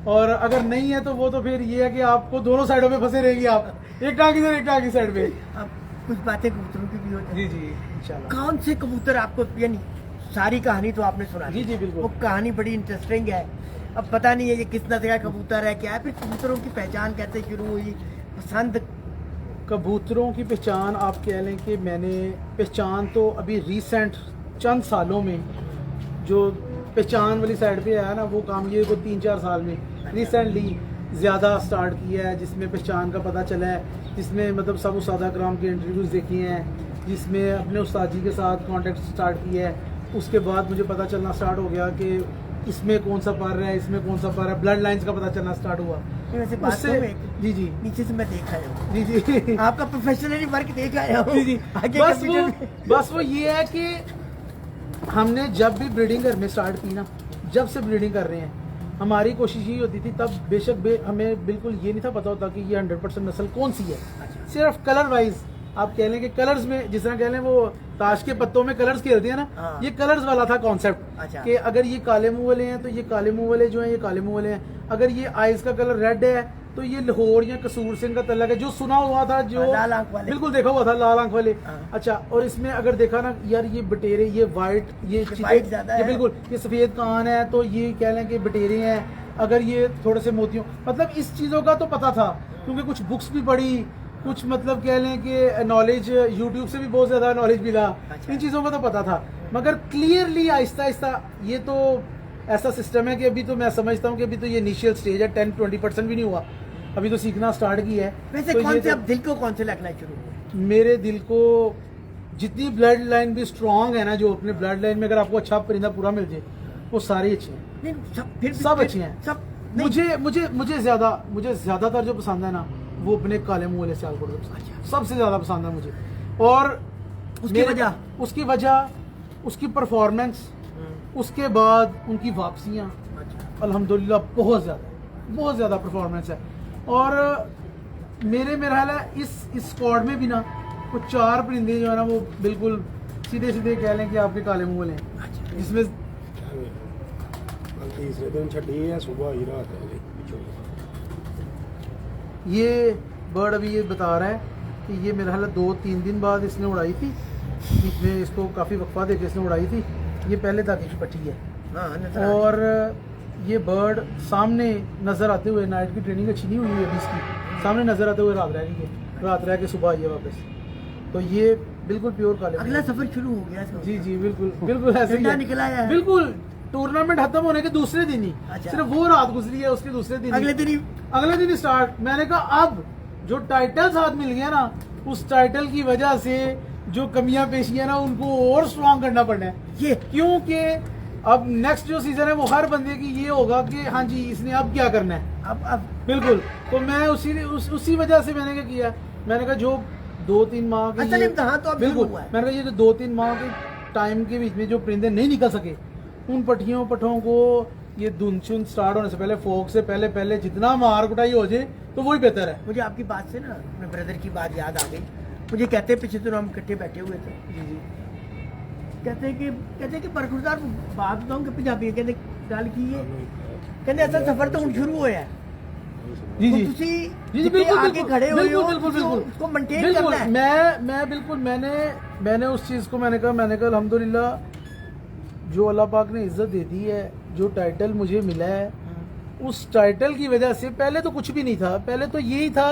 और अगर नहीं है तो वो तो फिर ये है कि आपको दोनों साइडों पे फंसे रहेगी, आप एक टांग इधर एक टांग इस साइड पे। अब कुछ बातें कबूतरों की भी होती जी है। जी इंशाल्लाह। कौन से कबूतर आपको, यानी सारी कहानी तो आपने सुना जी जी बिल्कुल। वो कहानी बड़ी इंटरेस्टिंग है। अब पता नहीं है ये किस नस्ल का कबूतर है, क्या है, फिर कबूतरों की पहचान कैसे शुरू हुई, पसंद? कबूतरों की पहचान आप कह लें कि मैंने पहचान तो अभी रिसेंट चंद सालों में जो पहचान वाली साइड पे आया ना, वो काम ये को 3-4 साल में रिसेंटली ज़्यादा स्टार्ट किया है, जिसमें पहचान का पता चला है, जिसमें मतलब सब उस्ताद कराम के इंटरव्यूज़ देखे हैं, जिसमें अपने उस्ताद जी के साथ कांटेक्ट स्टार्ट किया है। उसके बाद मुझे पता चलना स्टार्ट हो गया कि इसमें कौन सा पर है, इसमें कौन सा पर है, ब्लड लाइंस का पता चलना स्टार्ट हुआ। वैसे बात उससे तो एक जी जी नीचे से मैं देख आया हूँ, जी जी आपका प्रोफेशनली वर्क देख आया हूँ। जी जी आगे बस के वो पीछे- बस वो ये है कि हमने जब भी ब्रीडिंग करने स्टार्ट की ना, जब से ब्रीडिंग कर रहे हैं, हमारी कोशिश यही होती थी तब बेशक हमें बिल्कुल ये नहीं था पता होता कि ये 100% नस्ल कौन सी है। सिर्फ कलर वाइज आप कह लें कि कलर्स में, जिस तरह कह लें वो ताश के पत्तों में कलर्स खेलते हैं ना, हाँ। ये कलर्स वाला था कॉन्सेप्ट अच्छा। कि अगर ये काले मुंह वाले हैं तो ये काले मुंह वाले जो हैं ये काले मुंह वाले हैं, अगर ये आइज का कलर रेड है तो ये लाहौर या कसूर से इनका तल्लक है, जो सुना हुआ था, जो लाल आंख वाले। बिल्कुल देखा हुआ था लाल आंख वाले। हाँ। अच्छा, और इसमें अगर देखा ना यार, ये बटेरे, ये वाइट, ये white ज्यादा ये है। बिल्कुल ये सफेद कान है तो ये कह लें कि बटेरे हैं। अगर ये थोड़े से मोतियों, मतलब इस चीज़ों का तो पता था, क्योंकि कुछ बुक्स भी पढ़ी, कुछ मतलब कह लें कि नॉलेज यूट्यूब से भी बहुत ज़्यादा नॉलेज मिला। अच्छा। इन चीज़ों का तो पता था, मगर क्लियरली आहिस्ता आहिस्ता ये तो ऐसा सिस्टम है कि अभी तो मैं समझता हूँ कि अभी तो ये इनिशियल स्टेज है, 10-20% भी नहीं हुआ, अभी तो सीखना स्टार्ट किया है। वैसे तो कौन ये से तो- अब दिल को कौन से लगना शुरू हुए? मेरे दिल को जितनी ब्लड लाइन भी स्ट्रांग है ना, जो अपने ब्लड लाइन में अगर आपको अच्छा परिंदा पूरा मिल जाए, वो सारे अच्छे हैं, नहीं सब फिर सब अच्छे हैं। सब नहीं। मुझे ज्यादातर जो पसंद है ना, वो अपने काले मुंह वाले सियालकोट के पसंद है, सबसे ज्यादा पसंद है मुझे। और उसकी वजह? उसकी वजह उसकी परफॉर्मेंस, उसके बाद उनकी वापसियाँ अच्छा। अल्हम्दुलिल्लाह बहुत ज़्यादा परफॉर्मेंस है। और मेरे मेरा ख्याल है इस स्क्वाड में भी ना कुछ 4 परिंदे जो है ना वो बिल्कुल सीधे सीधे कह लें कि आपके काले मुंह वाले हैं, जिसमें तीसरे दिन छठी है, सुबह ही रात है। ये बर्ड अभी ये बता रहा है कि ये मेरा ख्याल 2-3 दिन बाद इसने उड़ाई थी, बीच में इसको काफ़ी वक्फा देके इसने उड़ाई थी। ये पहले दागी की पट्टी है और ये बर्ड सामने नज़र आते हुए, नाइट की ट्रेनिंग अच्छी नहीं हुई है अभी इसकी, सामने नज़र आते हुए रात रह गई है, रात रह के सुबह आई है वापस। तो ये बिल्कुल प्योर काले, अगला सफर शुरू हो गया इसका। जी जी बिल्कुल बिल्कुल ऐसे ही झंडा है। निकला है बिल्कुल टूर्नामेंट खत्म होने के दूसरे दिन ही, अच्छा। सिर्फ वो रात गुजरी है, उसके दूसरे दिन अगले दिन ही अगले दिन स्टार्ट। मैंने कहा अब जो टाइटल साथ मिल गया ना, उस टाइटल की वजह से जो कमियां पेशियां ना उनको और स्ट्रॉन्ग करना पड़ना है ये क्योंकि अब नेक्स्ट जो सीजन है वो हर बंदे की ये होगा कि हाँ जी इसने अब क्या करना है। अब बिल्कुल, तो मैं उसी वजह से मैंने क्या किया, मैंने कहा जो 2-3 माह के असल इम्तिहान तो अब बिल्कुल शुरू हुआ है। मैंने कहा ये जो 2-3 माह के टाइम के बीच में जो परिंदे नहीं निकल सके, उन पट्ठों को ये धुंध शुंध स्टार्ट होने से पहले, फोक से पहले जितना मार कुटाई हो जाए तो वही बेहतर है। मुझे आपकी बात से ना अपने ब्रदर की बात याद आ गई। मुझे कहते पिछले दिनों हम इकट्ठे बैठे हुए थे, जी जी कहते कि बरखुरदार बात बताऊं कि पंजाबी कहते गल की है, कहते असल सफर तो हुण शुरू होया है। जी तो जी तुसी जी जिथे आके बिल्कुल खड़े हुए हो, बिल्कुल तुसी बिल्कुल उसको मेंटेन बिल्कुल करना है। मैं बिल्कुल मैंने उस चीज़ को मैंने कहा अल्हम्दुलिल्लाह जो अल्लाह पाक ने इज्जत दे दी है, जो टाइटल मुझे मिला है, उस टाइटल की वजह से पहले तो कुछ भी नहीं था। पहले तो यही था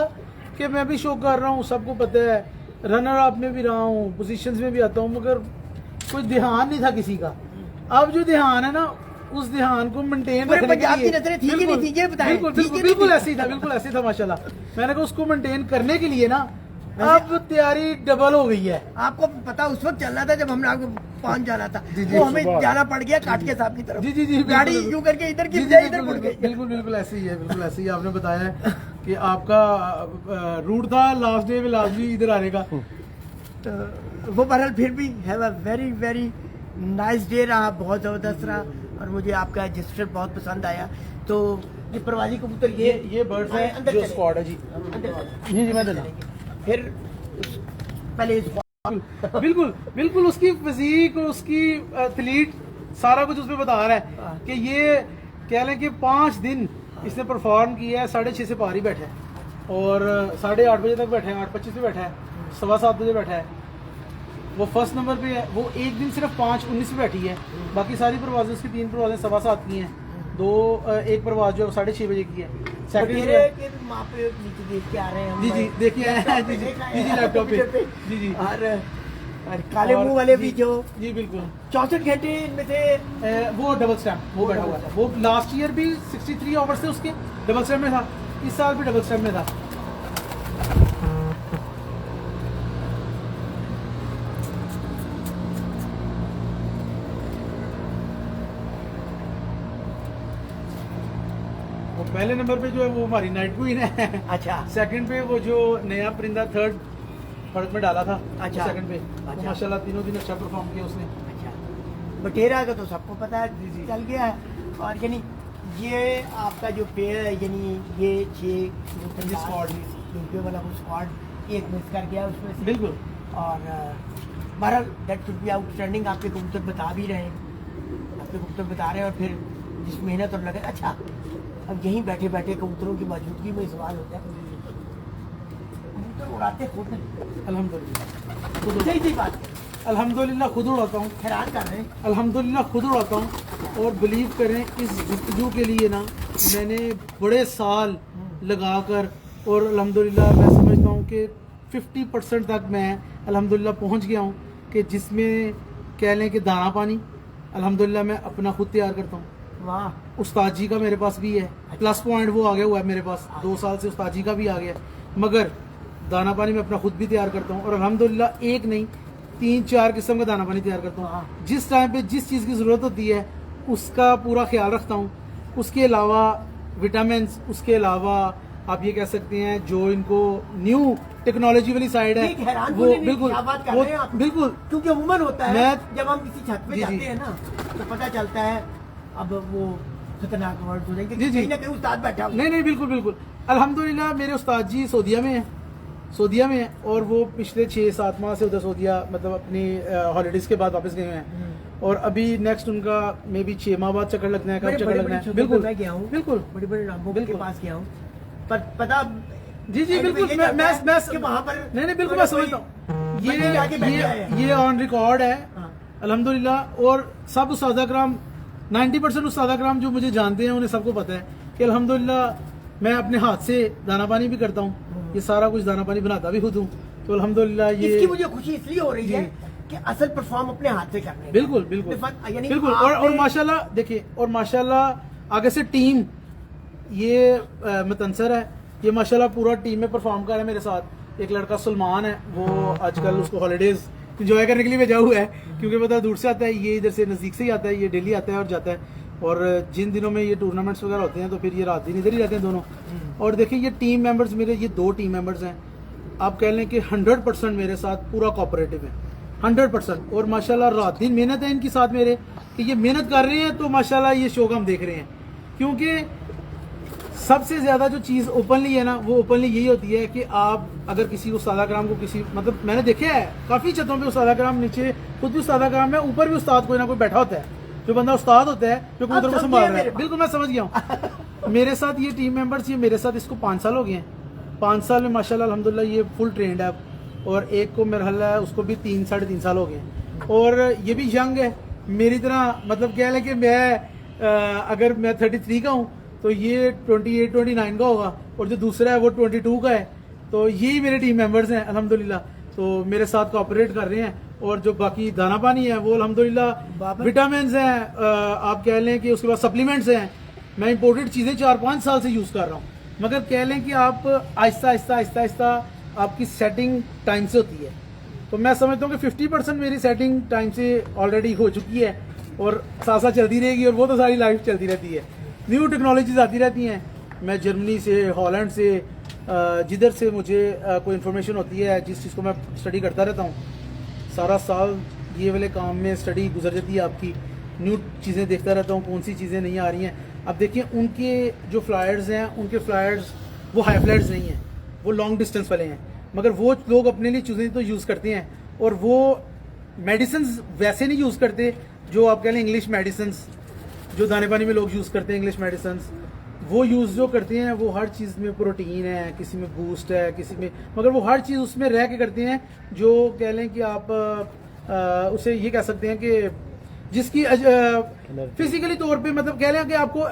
कि मैं भी शो कर रहा हूँ, सबको पता है, रनर अप में भी रहा हूँ, पोजीशंस में भी आता हूँ, मगर कोई ध्यान नहीं था किसी का। अब जो ध्यान है ना, उस ध्यान को मेंटेन पूरे रखने पंजाब के की लिए नजरें ठीक ही नहीं थी, ये बताएं, बिल्कुल ठीक ही बिल्कुल नहीं बिल्कुल थी। ऐसे ही था माशाल्लाह। मैंने कहा उसको मेंटेन करने के लिए ना अब तैयारी डबल हो गई है। आपको पता उस वक्त चलना था जब हमने आपको पहुंच जाना था, जी, जी, वो हमें सुबह। जाना पड़ गया काट के साहब की तरफ। जी जी जी गाड़ी बिल्कुल, यूं करके इधर जी, गिर जी, जाए, इधर बिल्कुल, मुड़ गई। बिल्कुल बिल्कुल ऐसे ही है, बिल्कुल ऐसे ही आपने बताया है कि आपका रूट था लास्ट डे में लाजमी इधर आने का। तो वो बहरहाल फिर भी have a very very nice day रहा, बहुत ज़बरदस्त रहा और मुझे आपका जेस्चर बहुत पसंद आया। तो ये प्रवासी कबूतर ये बर्ड्स है अंदर जो चले। स्क्वाड है जी अंदर चले। जी जी मैं देना फिर पहले इस बिल्कुल बिल्कुल उसकी फिजिक, उसकी एथलीट, सारा कुछ उसमें बता रहा है कि ये कह लें कि 5 दिन इसने परफॉर्म किया है, 6:30 से पार ही बैठा है और 8:30 बजे तक बैठा है, 8:25 पे बैठा है, 7:15 बजे बैठा है। वो फर्स्ट नंबर पे है। वो एक दिन सिर्फ 5:19 पे बैठी है, बाकी सारी परवाजें उसकी 3 परवाजें 7:15 की हैं, एक परवाज जो 6:30 बजे की है। सेकंड मेरे के माँ पे नीचे देख के आ रहे हैं हम। जी जी देखिए जी जी जी जी लैपटॉप पे जी जी और काले मुंह वाले भी जो जी बिल्कुल 64 घंटे इनमें से वो डबल स्टैम्प वो बैठा हुआ था। वो लास्ट ईयर भी 63 ओवर्स थे उसके डबल स्टैम्प में था, इस साल भी डबल स्टैम्प में था। वो पहले नंबर पे जो है वो हमारी नाइट क्वीन है। अच्छा सेकंड पे वो जो नया परिंदा थर्ड में डाला था, अच्छा। सेकंड पे अच्छा। तो माशाल्लाह तीनों दिन अच्छा परफॉर्म किया उसने। अच्छा बटेरा का तो सबको पता है, जी, जी। चल गया है। और यानी ये आपका जो पेयर है, यानी ये 6 स्क्वाड रुपये वाला वो स्क्वाड एक मिस कर गया उसमें से। बिल्कुल और बहरहाल दैट शुड बी आउटस्टैंडिंग। आपके कबूतर बता भी रहे हैं, आपके कबूतर बता रहे हैं। और फिर जिस मेहनत और लगे, अच्छा अब यहीं बैठे बैठे कबूतरों की मौजूदगी में सवाल होता है, कबूतर उड़ाते खुद हैं। अल्हम्दुलिल्लाह खुद सही सही बात है, अल्हम्दुलिल्लाह खुद उड़ाता हूँ, हैरान कर रहे हैं। अल्हम्दुलिल्लाह खुद उड़ाता हूँ। और बिलीव करें इस गुफ्तगू के लिए ना मैंने बड़े साल लगाकर, और अल्हम्दुलिल्लाह मैं समझता हूँ कि 50% तक मैं अल्हम्दुलिल्लाह पहुँच गया हूँ कि जिसमें कह लें कि दाना पानी अल्हम्दुलिल्लाह मैं अपना खुद तैयार करता हूँ। वाह, उस्ताद जी का मेरे पास भी है, प्लस पॉइंट वो आ गया हुआ है मेरे पास, 2 साल से उस्ताद जी का भी आ गया, मगर दाना पानी मैं अपना खुद भी तैयार करता हूँ। और अल्हम्दुलिल्लाह एक नहीं 3-4 किस्म का दाना पानी तैयार करता हूँ। जिस टाइम पे जिस चीज़ की ज़रूरत होती है उसका पूरा ख्याल रखता हूँ। उसके अलावा विटामिन, उसके अलावा आप ये कह सकते हैं जो इनको न्यू टेक्नोलॉजी वाली साइड है ठीक, हैरान वो होने नहीं, बिल्कुल क्या बात कर वो रहे हैं आप? बिल्कुल क्योंकि अमूमन होता है मैं- जब हम किसी छत पे जी, जाते जी। हैं ना तो पता चलता है अब वो खतरनाक वर्ड हो जाएंगे। जी, जी। कहीं ना कहीं उस्ताद बैठा हुआ है। नहीं नहीं, बिल्कुल बिल्कुल। अल्हम्दुलिल्लाह मेरे उस्ताद जी सऊदीया में हैं, सऊदीया में हैं, और वो पिछले 6-7 माह से उधर सऊदीया मतलब अपनी हॉलीडेज के बाद वापस गए हुए हैं। और अभी नेक्स्ट उनका मे बी 6 माह बाद चक्कर लगना है, कब चक्कर लगना है। बिल्कुल मैं गया हूँ, बिल्कुल बड़े बड़े नामों के बिल्कुल। पास गया हूँ, पर पता जी जी बिल्कुल। मैं वहाँ पर नहीं नहीं बिल्कुल मैं समझता हूँ। बंदी आके बैठ गया है। ये ऑन रिकॉर्ड है हाँ। अल्हम्दुलिल्लाह। और सब उस्ताद कराम 90% उस्ताद कराम जो मुझे जानते हैं उन्हें सबको पता है कि अल्हम्दुलिल्लाह मैं अपने हाथ से दाना पानी भी करता हूँ, ये सारा कुछ दाना पानी बनाता भी खुद हूँ। तो अल्हम्दुलिल्लाह ये इसकी मुझे खुशी इसलिए हो रही है कि असल परफॉर्म अपने हाथ से करने हैं। बिल्कुल बिल्कुल यानी बिल्कुल। और आपने- माशाल्लाह देखिए, और माशाल्लाह आगे से टीम ये मतनसर है, ये माशाल्लाह पूरा टीम में परफॉर्म कर रहा है मेरे साथ। एक लड़का सलमान है, वो आजकल उसको हॉलीडेज इंजॉय करने के लिए भेजा हुआ है, क्योंकि पता दूर से आता है, ये इधर से नज़दीक से ही आता है, ये डेली आता है और जाता है। और जिन दिनों में ये टूर्नामेंट्स वगैरह होते हैं तो फिर ये रात दिन इधर ही रहते हैं दोनों। और देखिए ये टीम मेंबर्स मेरे, ये 2 टीम मेंबर्स हैं, आप कह लें कि 100% मेरे साथ पूरा कोऑपरेटिव है, 100%। और माशाल्लाह रात दिन मेहनत है इनके साथ मेरे, कि ये मेहनत कर रहे हैं तो माशाल्लाह ये शो हम देख रहे हैं। क्योंकि सबसे ज्यादा जो चीज ओपनली है ना, वो ओपनली यही होती है कि आप अगर किसी उस्ताद कराम को किसी मतलब मैंने देखा है काफी छतों पे उस्ताद कराम, नीचे खुद भी उस्ताद कराम है, ऊपर भी उस्ताद कोई ना कोई बैठा होता है, जो बंदा उस्ताद होता है जो कबूतर को संभाल रहा है। बिल्कुल मैं समझ गया हूँ। मेरे साथ ये टीम मेंबर्स, ये मेरे साथ इसको 5 साल हो गए हैं। 5 साल में माशाल्लाह अल्हम्दुलिल्लाह ये फुल ट्रेंड है। और एक को मेरा ख्याल है उसको भी 3-3.5 साल हो गए हैं। और ये भी यंग है मेरी तरह, मतलब कह लें कि मैं अगर मैं 33 का हूँ तो ये 28-29 का होगा, और जो दूसरा है वो 22 का है। तो यही मेरे टीम मेंबर्स हैं अल्हम्दुलिल्लाह, तो मेरे साथ कोऑपरेट कर रहे हैं। और जो बाकी दाना पानी है वो अल्हम्दुलिल्लाह, विटामिन हैं, आप कह लें कि उसके बाद सप्लीमेंट्स हैं। मैं इंपोर्टेड चीज़ें 4-5 साल से यूज़ कर रहा हूँ, मगर कह लें कि आप आहिस्ता आहिस्ता आहिस्ता आहिस्ता आपकी सेटिंग टाइम से होती है। तो मैं समझता हूँ कि 50% मेरी सेटिंग टाइम से ऑलरेडी हो चुकी है, और साथ साथ चलती रहेगी, और वो तो सारी लाइफ चलती रहती है। न्यू टेक्नोलॉजीज आती रहती हैं। मैं जर्मनी से, हॉलैंड से, जिधर से मुझे कोई इन्फॉर्मेशन होती है, जिस चीज़ को मैं स्टडी करता रहता हूँ, सारा साल ये वाले काम में स्टडी गुजर जाती है आपकी। न्यू चीज़ें देखता रहता हूँ, कौन सी चीज़ें नहीं आ रही हैं। अब देखिए उनके जो फ्लायर्स हैं, उनके फ्लायर्स वो हाई फ्लायर्स नहीं हैं, वो लॉन्ग डिस्टेंस वाले हैं, मगर वो लोग अपने लिए चीज़ें तो यूज़ करते हैं। और वो मेडिसिन वैसे नहीं यूज़ करते जो आप कह लें इंग्लिश मेडिसिन, जो दाने पानी में लोग यूज़ करते हैं इंग्लिश मेडिसिन, वो यूज़ जो करते हैं वो हर चीज़ में प्रोटीन है, किसी में बूस्ट है, किसी में, मगर वो हर चीज़ उसमें रह के करते हैं, जो कह लें कि आप उसे ये कह सकते हैं कि जिसकी फिजिकली तौर पे मतलब कह लें कि आपको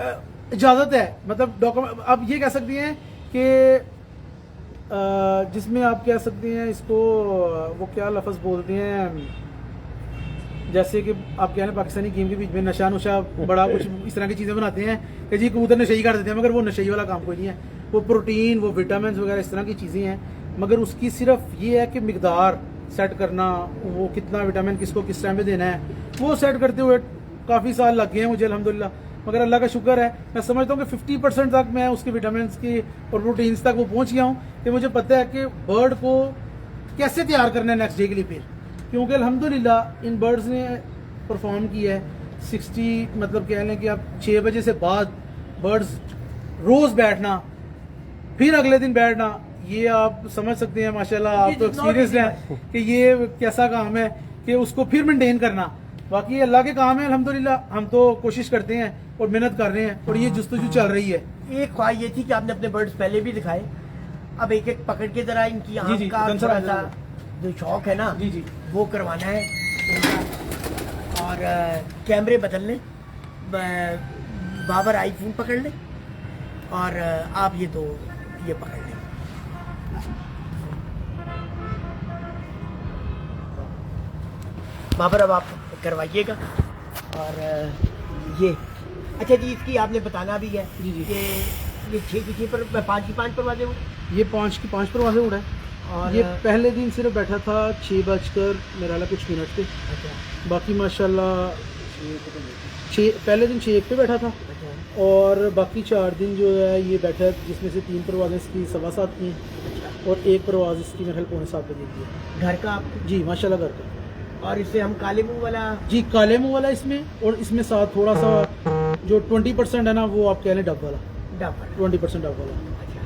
इजाज़त है, मतलब डॉक्यूमेंट आप ये कह सकते हैं कि जिसमें आप कह सकते हैं इसको, वो क्या लफ्ज़ बोलते हैं, जैसे कि आप कह रहे हैं पाकिस्तानी गेम के बीच में नशा नुशा बड़ा कुछ इस तरह की चीज़ें बनाते हैं कि जी कबूतर नशेई कर देते हैं, मगर वो नशेई वाला काम कोई नहीं है। वो प्रोटीन, वो विटामिन वगैरह इस तरह की चीज़ें हैं, मगर उसकी सिर्फ ये है कि मिकदार सेट करना, वो कितना विटामिन किसको किस टाइम में देना है, वो सेट करते हुए काफ़ी साल लग गए हैं मुझे अल्हम्दुलिल्लाह। मगर अल्लाह का शुक्र है, मैं समझता हूँ कि 50% तक मैं उसके विटामिन की और प्रोटीन्स तक वो पहुँच गया हूँ कि मुझे पता है कि बर्ड को कैसे तैयार करना है नेक्स्ट डे के लिए फिर। क्योंकि अल्हम्दुलिल्लाह इन बर्ड्स ने परफॉर्म किया है 60, मतलब कह लें कि आप 6 बजे से बाद बर्ड्स रोज़ बैठना, फिर अगले दिन बैठना, ये आप समझ सकते हैं माशाल्लाह, आप तो एक्सपीरियंस हैं कि ये कैसा काम है कि उसको फिर मेंटेन करना। बाकी अल्लाह के काम है अल्हम्दुलिल्लाह, हम तो कोशिश करते हैं और मेहनत कर रहे हैं, और ये जुस्तजू चल रही है। एक ख्वाहिश ये थी कि आपने अपने बर्ड्स पहले भी दिखाए, अब एक एक पकड़ के जरा इनकी जी, आँख का कंसर थोड़ा आ सा जाएगा। जो शौक है ना, जी जी वो करवाना है उनका। और कैमरे बदल लें, बाबर आईफोन पकड़ लें, और आप ये दो ये पकड़ लें। बाबर अब आप करवाइएगा। और ये अच्छा जी, इसकी आपने बताना भी है जी, जी। कि ये 6 की 6 पर 5 की 5 परवाजे हो, ये 5 की 5 परवाज़ें उड़ा है। और ये पहले दिन सिर्फ बैठा था 6 बजकर मेरा ख्याल कुछ मिनट पे, अच्छा बाकी माशाल्लाह 6 पहले दिन 6 पे बैठा था, अच्छा और बाकी 4 दिन जो है ये बैठा है, जिसमें से 3 परवाज़ें इसकी 7:15 की हैं, और 1 परवाज़ इसकी मेरे ख्याल 6:45 बजे की है। घर का आपको। जी माशाल्लाह घर का। और इससे हम काले मुंह वाला जी काले मुंह वाला इसमें, और इसमें साथ थोड़ा सा जो 20% है ना वो आप कह लें डब वाला, डबल। 20% डब वाला अच्छा,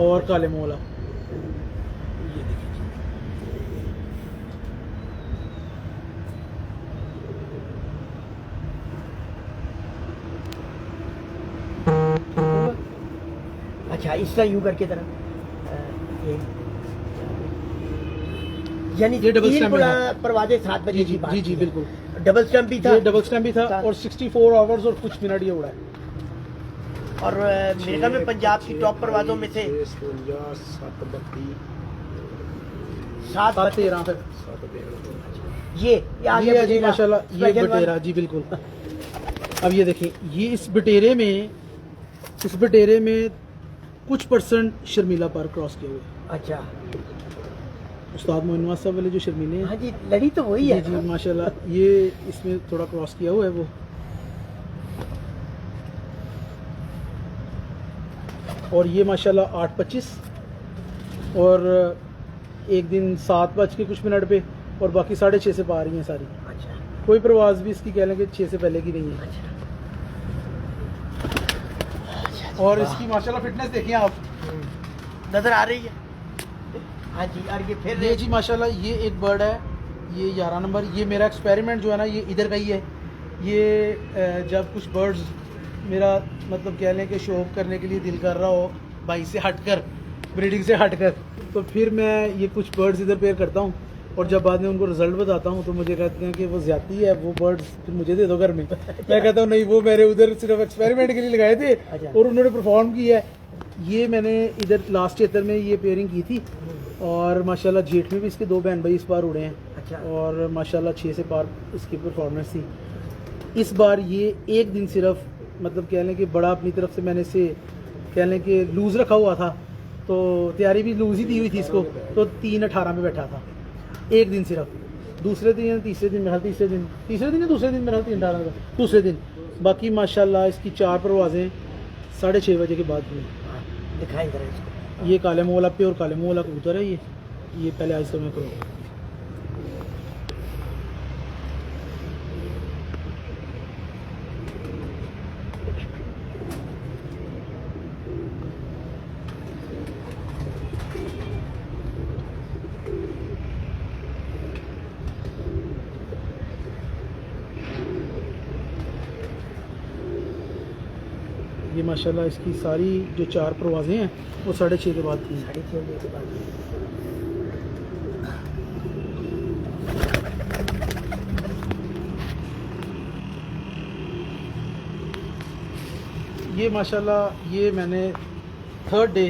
और काले मुंह वाला। ये देखिए। अच्छा, इस तरह यूं करके तरह ये यानी ये डबल तीन स्टैम्प है। परवाजे 7 बजे जी की बात जी जी की है। बिल्कुल, डबल स्टैम्प भी था। ये डबल स्टैम्प भी था था। और 64 आवर्स और कुछ मिनट ये उड़ा है। और मेरे ख्याल में पंजाब की टॉप परवाजों में से 7 13 फिर ये आ ये गया है जी बटेरा, माशाल्लाह, ये स्पेशल वन। बटेरा जी बिल्कुल। अब ये देखें, ये इस बटेरे में कुछ % शर्मीला पर क्रॉस किया हुआ है। अच्छा, उस्ताद मोइन नवाज साहब वाले जो शर्मीले हैं, हाँ जी, लड़ी तो वही जी है जी ना? माशाल्लाह, ये इसमें थोड़ा क्रॉस किया हुआ है वो। और ये माशाल्लाह 8:25 और एक दिन 7 बज के कुछ मिनट पे और बाकी 6:30 से पा रही हैं सारी। अच्छा, कोई प्रवास भी इसकी कह लें कि 6 से पहले की नहीं है। अच्छा। और इसकी माशाल्लाह फिटनेस देखिए आप, नजर आ रही है। हाँ जी, और ये फिर ये जी माशाल्लाह, ये एक बर्ड है, ये 11 नंबर। ये मेरा एक्सपेरिमेंट जो है ना, ये इधर का ही है। ये जब कुछ बर्ड्स मेरा मतलब कह लें कि शो ऑफ करने के लिए दिल कर रहा हो भाई से हटकर, ब्रीडिंग से हटकर, तो फिर मैं ये कुछ बर्ड्स इधर पेयर करता हूँ और जब बाद में उनको रिजल्ट बताता हूँ तो मुझे कहते हैं कि वो ज़्यादती है, वो बर्ड्स फिर मुझे दे दो घर में। मैं कहता हूँ नहीं, वो मेरे उधर सिर्फ एक्सपेरिमेंट के लिए लगाए थे अच्छा। और उन्होंने परफॉर्म किया है। ये मैंने इधर लास्ट ईयर में ये पेयरिंग की थी और माशाल्लाह जेठ में भी इसके 2 बहन भाई इस बार उड़े हैं। अच्छा। और माशाल्लाह 6 से पार इसकी परफॉर्मेंस थी। इस बार ये एक दिन सिर्फ मतलब कह लें कि बड़ा अपनी तरफ से मैंने इसे कह लें कि लूज़ रखा हुआ था, तो तैयारी भी लूज़ ही दी हुई थी इसको, तो 3:18 में बैठा था एक दिन सिर्फ। दूसरे दिन या तीसरे दिन मेरा तीसरे दिन या दूसरे दिन मेरा 3:18 का दूसरे दिन। बाकी माशाल्लाह इसकी 4 परवाजें 6:30 बजे के बाद हुई। दिखाई जरा इसको। ये काले मुंह वाला प्योर काले मुंह वाला कबूतर है। ये पहले आज समय करो। ये माशाल्लाह इसकी सारी जो 4 परवाजें हैं वो 6:30 के बाद की हैं। 6:30 बजे के बाद। ये माशाल्लाह ये मैंने 3rd डे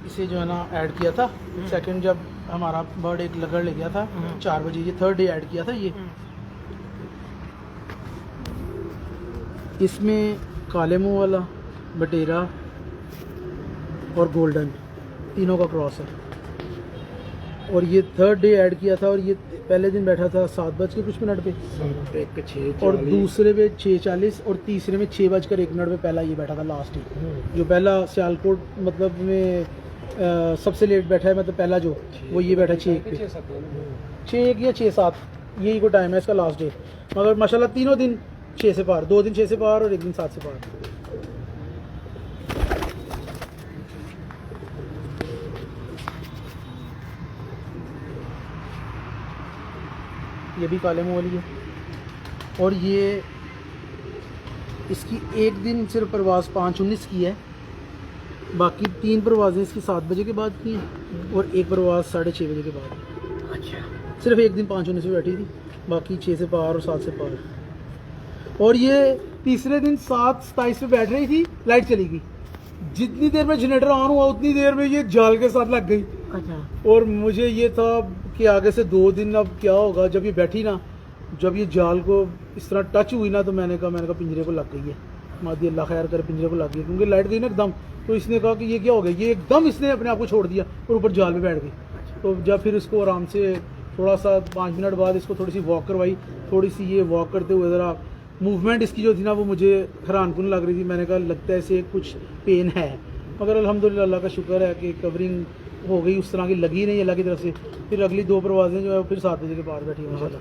इसे जो है ना ऐड किया था। सेकंड जब हमारा बर्ड एक लगड़ ले गया था 4 बजे, ये 3rd डे ऐड किया था। ये इसमें काले मुंह वाला, बटेरा और गोल्डन तीनों का क्रॉस है। और ये 3rd डे ऐड किया था और ये पहले दिन बैठा था 7 बज के कुछ मिनट पे और दूसरे पे 6:40 और तीसरे में 6:01 पे पहला ये बैठा था लास्ट ही। जो पहला सियालकोट मतलब में सबसे लेट बैठा है, मतलब पहला जो वो ये बैठा 6:01 पे, 6:01 या 6:07 यही को टाइम है इसका लास्ट डे। मगर माशाल्लाह तीनों दिन 6 से पार, 2 दिन 6 से पार और एक दिन 7 से पार। ये भी काले मुंह वाली है। और ये इसकी एक दिन सिर्फ परवाज़ 5:19 की है, बाकी 3 परवाज़ें इसकी 7 बजे के बाद की हैं और एक परवाज़ 6:30 बजे के बाद। अच्छा, सिर्फ एक दिन 5:19 पे बैठी थी, बाकी 6 से पार और 7 से पार। और ये तीसरे दिन 7:27 पे बैठ रही थी, लाइट चली गई। जितनी देर में जनरेटर ऑन हुआ उतनी देर में ये जाल के साथ लग गई। अच्छा। और मुझे ये था कि आगे से 2 दिन अब क्या होगा। जब ये बैठी ना, जब ये जाल को इस तरह टच हुई ना, तो मैंने कहा पिंजरे को लग गई है। मादी अल्लाह खैर करे, पिंजरे को लग गई क्योंकि लाइट गई ना एकदम। तो इसने कहा कि ये क्या हो गया, ये एकदम इसने अपने आप को छोड़ दिया और ऊपर जाल में बैठ गई। तो जब फिर इसको आराम से थोड़ा सा 5 मिनट बाद इसको थोड़ी सी वॉक करवाई, थोड़ी सी ये वॉक करते हुए ज़रा मूवमेंट इसकी जो थी ना वो मुझे हैरानकुन लग रही थी। मैंने कहा लगता है इसे कुछ पेन है, मगर अल्हम्दुलिल्लाह अल्लाह का शुक्र है कि कवरिंग हो गई, उस तरह की लगी नहीं अल्लाह की तरफ से। फिर अगली 2 परवाज़ें जो है फिर 7 बजे के बाद बैठी माशाल्लाह।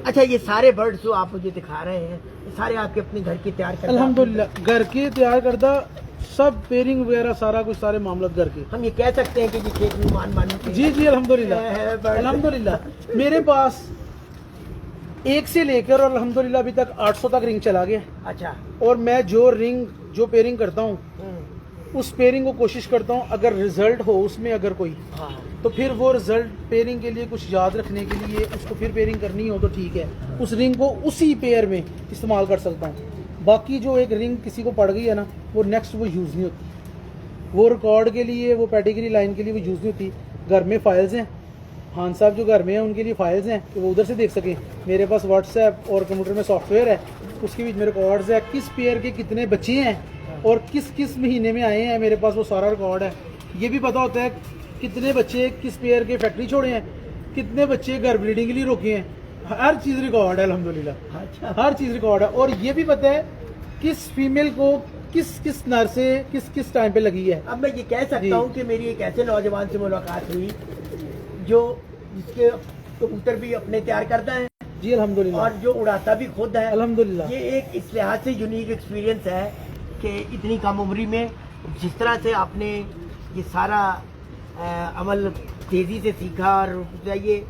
अच्छा, ये सारे बर्ड्स जो आप मुझे दिखा रहे हैं, ये सारे आपके अपने घर की तैयार करते अल्हम्दुलिल्लाह घर के तैयार करदा सब पेयरिंग वगैरह सारा कुछ सारे मामला घर के। हम ये कह सकते हैं कि ये खेत मेहमान मानी के जी जी अल्हम्दुलिल्लाह birds। अल्हम्दुलिल्लाह मेरे पास एक से लेकर और अल्हम्दुलिल्लाह अभी तक 800 तक रिंग चला गया। अच्छा। और मैं जो पेयरिंग करता हूँ उस पेयरिंग को कोशिश करता हूँ अगर रिजल्ट हो उसमें अगर कोई हाँ। तो फिर वो रिजल्ट पेयरिंग के लिए कुछ याद रखने के लिए उसको फिर पेयरिंग करनी हो तो ठीक है, उस रिंग को उसी पेयर में इस्तेमाल कर सकता हूँ। बाकी जो एक रिंग किसी को पड़ गई है ना वो नेक्स्ट वो यूज़ नहीं होती, वो रिकॉर्ड के लिए वो पैडिग्री लाइन के लिए वो यूज़ नहीं होती। घर में फाइल्स हैं, खान साहब जो घर में हैं उनके लिए फाइल्स हैं कि वो उधर से देख सकें। मेरे पास व्हाट्सएप और कंप्यूटर में सॉफ्टवेयर है, उसके बीच में रिकॉर्ड्स है किस पेयर के कितने बच्चे हैं और किस किस महीने में आए हैं, मेरे पास वो सारा रिकॉर्ड है। ये भी पता होता है कितने बच्चे किस पेयर के फैक्ट्री छोड़े हैं, कितने बच्चे घर ब्रीडिंग के लिए रोके हैं, हर चीज़ रिकॉर्ड है अल्हम्दुलिल्लाह। अच्छा। हर चीज़ रिकॉर्ड है। और ये भी पता है किस फीमेल को किस किस नर से किस किस टाइम पे लगी है। अब मैं ये कह जी। सकता हूँ कि मेरी एक ऐसे नौजवान से मुलाकात हुई जो जिसके कबूतर भी अपने तैयार करता है जी अल्हम्दुलिल्लाह और जो उड़ाता भी खुद है अल्हम्दुलिल्लाह। ये एक इस लिहाज से यूनिक एक्सपीरियंस है कि इतनी कम उम्री में जिस तरह से आपने ये सारा अमल तेजी से सीखा और ये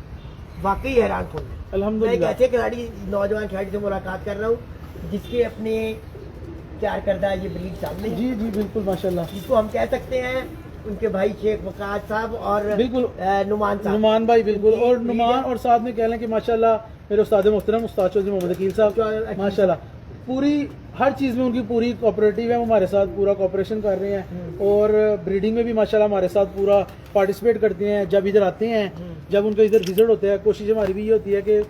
वाकई हैरान कौन मैं एक अल्हम्दुलिल्लाह ऐसे खिलाड़ी नौजवान खिलाड़ी से मुलाकात कर रहा हूँ जिसके अपने तैयार करदा ये ब्रीड सामने है, जी जी बिल्कुल माशाल्लाह। जिसको हम कह सकते हैं उनके भाई शेख वकास साहब और बिल्कुल नुमान साहब। नुमान भाई बिल्कुल। उनकी और breed नुमान है। और साथ में कह लें कि माशाल्लाह मेरे उस्ताद मोहतरम उस्ताद चौधरी मोहम्मद अकील साहब माशाल्लाह पूरी हर चीज़ में उनकी पूरी कोऑपरेटिव है, वो हमारे साथ पूरा कोऑपरेशन कर रहे हैं और ब्रीडिंग में भी माशाल्लाह हमारे साथ पूरा पार्टिसिपेट करते हैं। जब इधर आते हैं जब उनका इधर विजिट होता है कोशिश हमारी भी ये होती है कि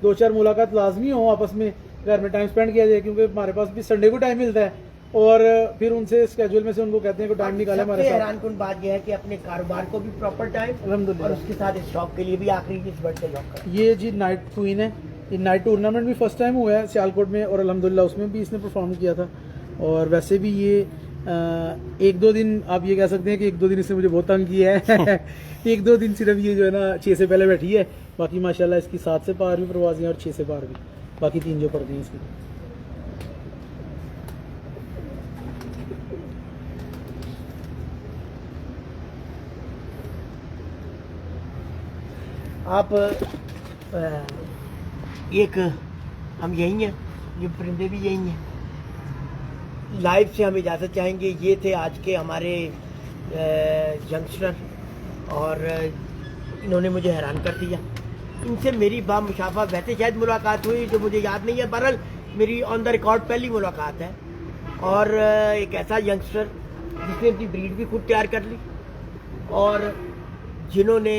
2-4 मुलाकात लाजमी हो, आपस में घर में टाइम स्पेंड किया जाए, क्योंकि हमारे पास भी संडे को टाइम मिलता है और फिर उनसे स्केड्यूल में से उनको कहते हैं कि टाइम निकाले हमारे सबसे साथ। हैरानकुन बात यह है कि अपने कारोबार को भी प्रॉपर टाइम अल्हम्दुलिल्लाह। और उसके साथ स्टॉक के लिए भी आखिरी इस बर्ड का जॉब कर। ये जी नाइट क्वीन है, ये नाइट टूर्नामेंट भी फर्स्ट टाइम हुआ है सियालकोट में और अल्हम्दुलिल्लाह उसमें भी इसने परफॉर्म किया था। और वैसे भी ये 1-2 दिन आप ये कह सकते हैं कि 1-2 दिन इसने मुझे बहुत तंग किया है 1-2 दिन सिर्फ ये जो है ना 6 से पहले बैठी है, बाकी माशाल्लाह इसकी 7 से पार भी परवाज़ें और 6 से पार भी, बाकी 3 जो पड़ गई इसकी। आप एक हम यही हैं, ये परिंदे भी यही हैं। लाइव से हम इजाज़त चाहेंगे। ये थे आज के हमारे यंगस्टर और इन्होंने मुझे हैरान कर दिया। इनसे मेरी बामुशाफा वैसे शायद मुलाकात हुई जो मुझे याद नहीं है, बहरहाल मेरी ऑन द रिकॉर्ड पहली मुलाकात है। और एक ऐसा यंगस्टर जिसने अपनी ब्रीड भी खुद तैयार कर ली और जिन्होंने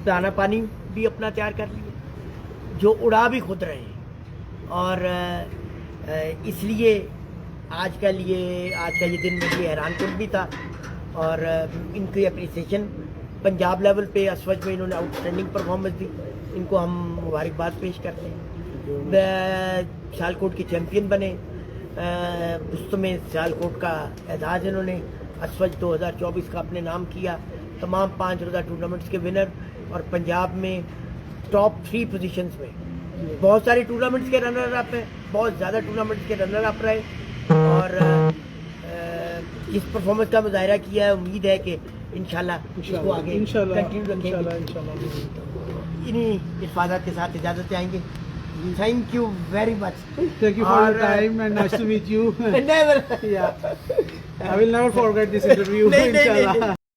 दाना पानी भी अपना तैयार कर लिया, जो उड़ा भी खुद रहे हैं। और इसलिए आज का ये दिन मेरे लिए हैरानकुन भी था। और इनकी अप्रिसिएशन पंजाब लेवल पे असवज में इन्होंने आउटस्टैंडिंग परफॉर्मेंस दी, इनको हम मुबारकबाद पेश करते हैं। सियालकोट के चैम्पियन बने, उस में सियालकोट का एजाज़ इन्होंने असवज 2024 का अपने नाम किया। तमाम 5 रोज़ा टूर्नामेंट्स के विनर और पंजाब में टॉप 3 पोजीशंस में। बहुत सारे टूर्नामेंट्स के रनर अप हैं, बहुत ज़्यादा टूर्नामेंट्स के रनर अप रहे और इस परफॉर्मेंस का मुजाहरा किया है। उम्मीद है कि इंशाल्लाह इसको आगे कंटिन्यू रखेंगे। इन्हीं हिफाजत के साथ इजाज़त चाहेंगे। Thank you very much. Thank you for your time and nice to meet you. Never. Yeah, I will never forget this interview नहीं, नहीं, नहीं, inshallah. नहीं।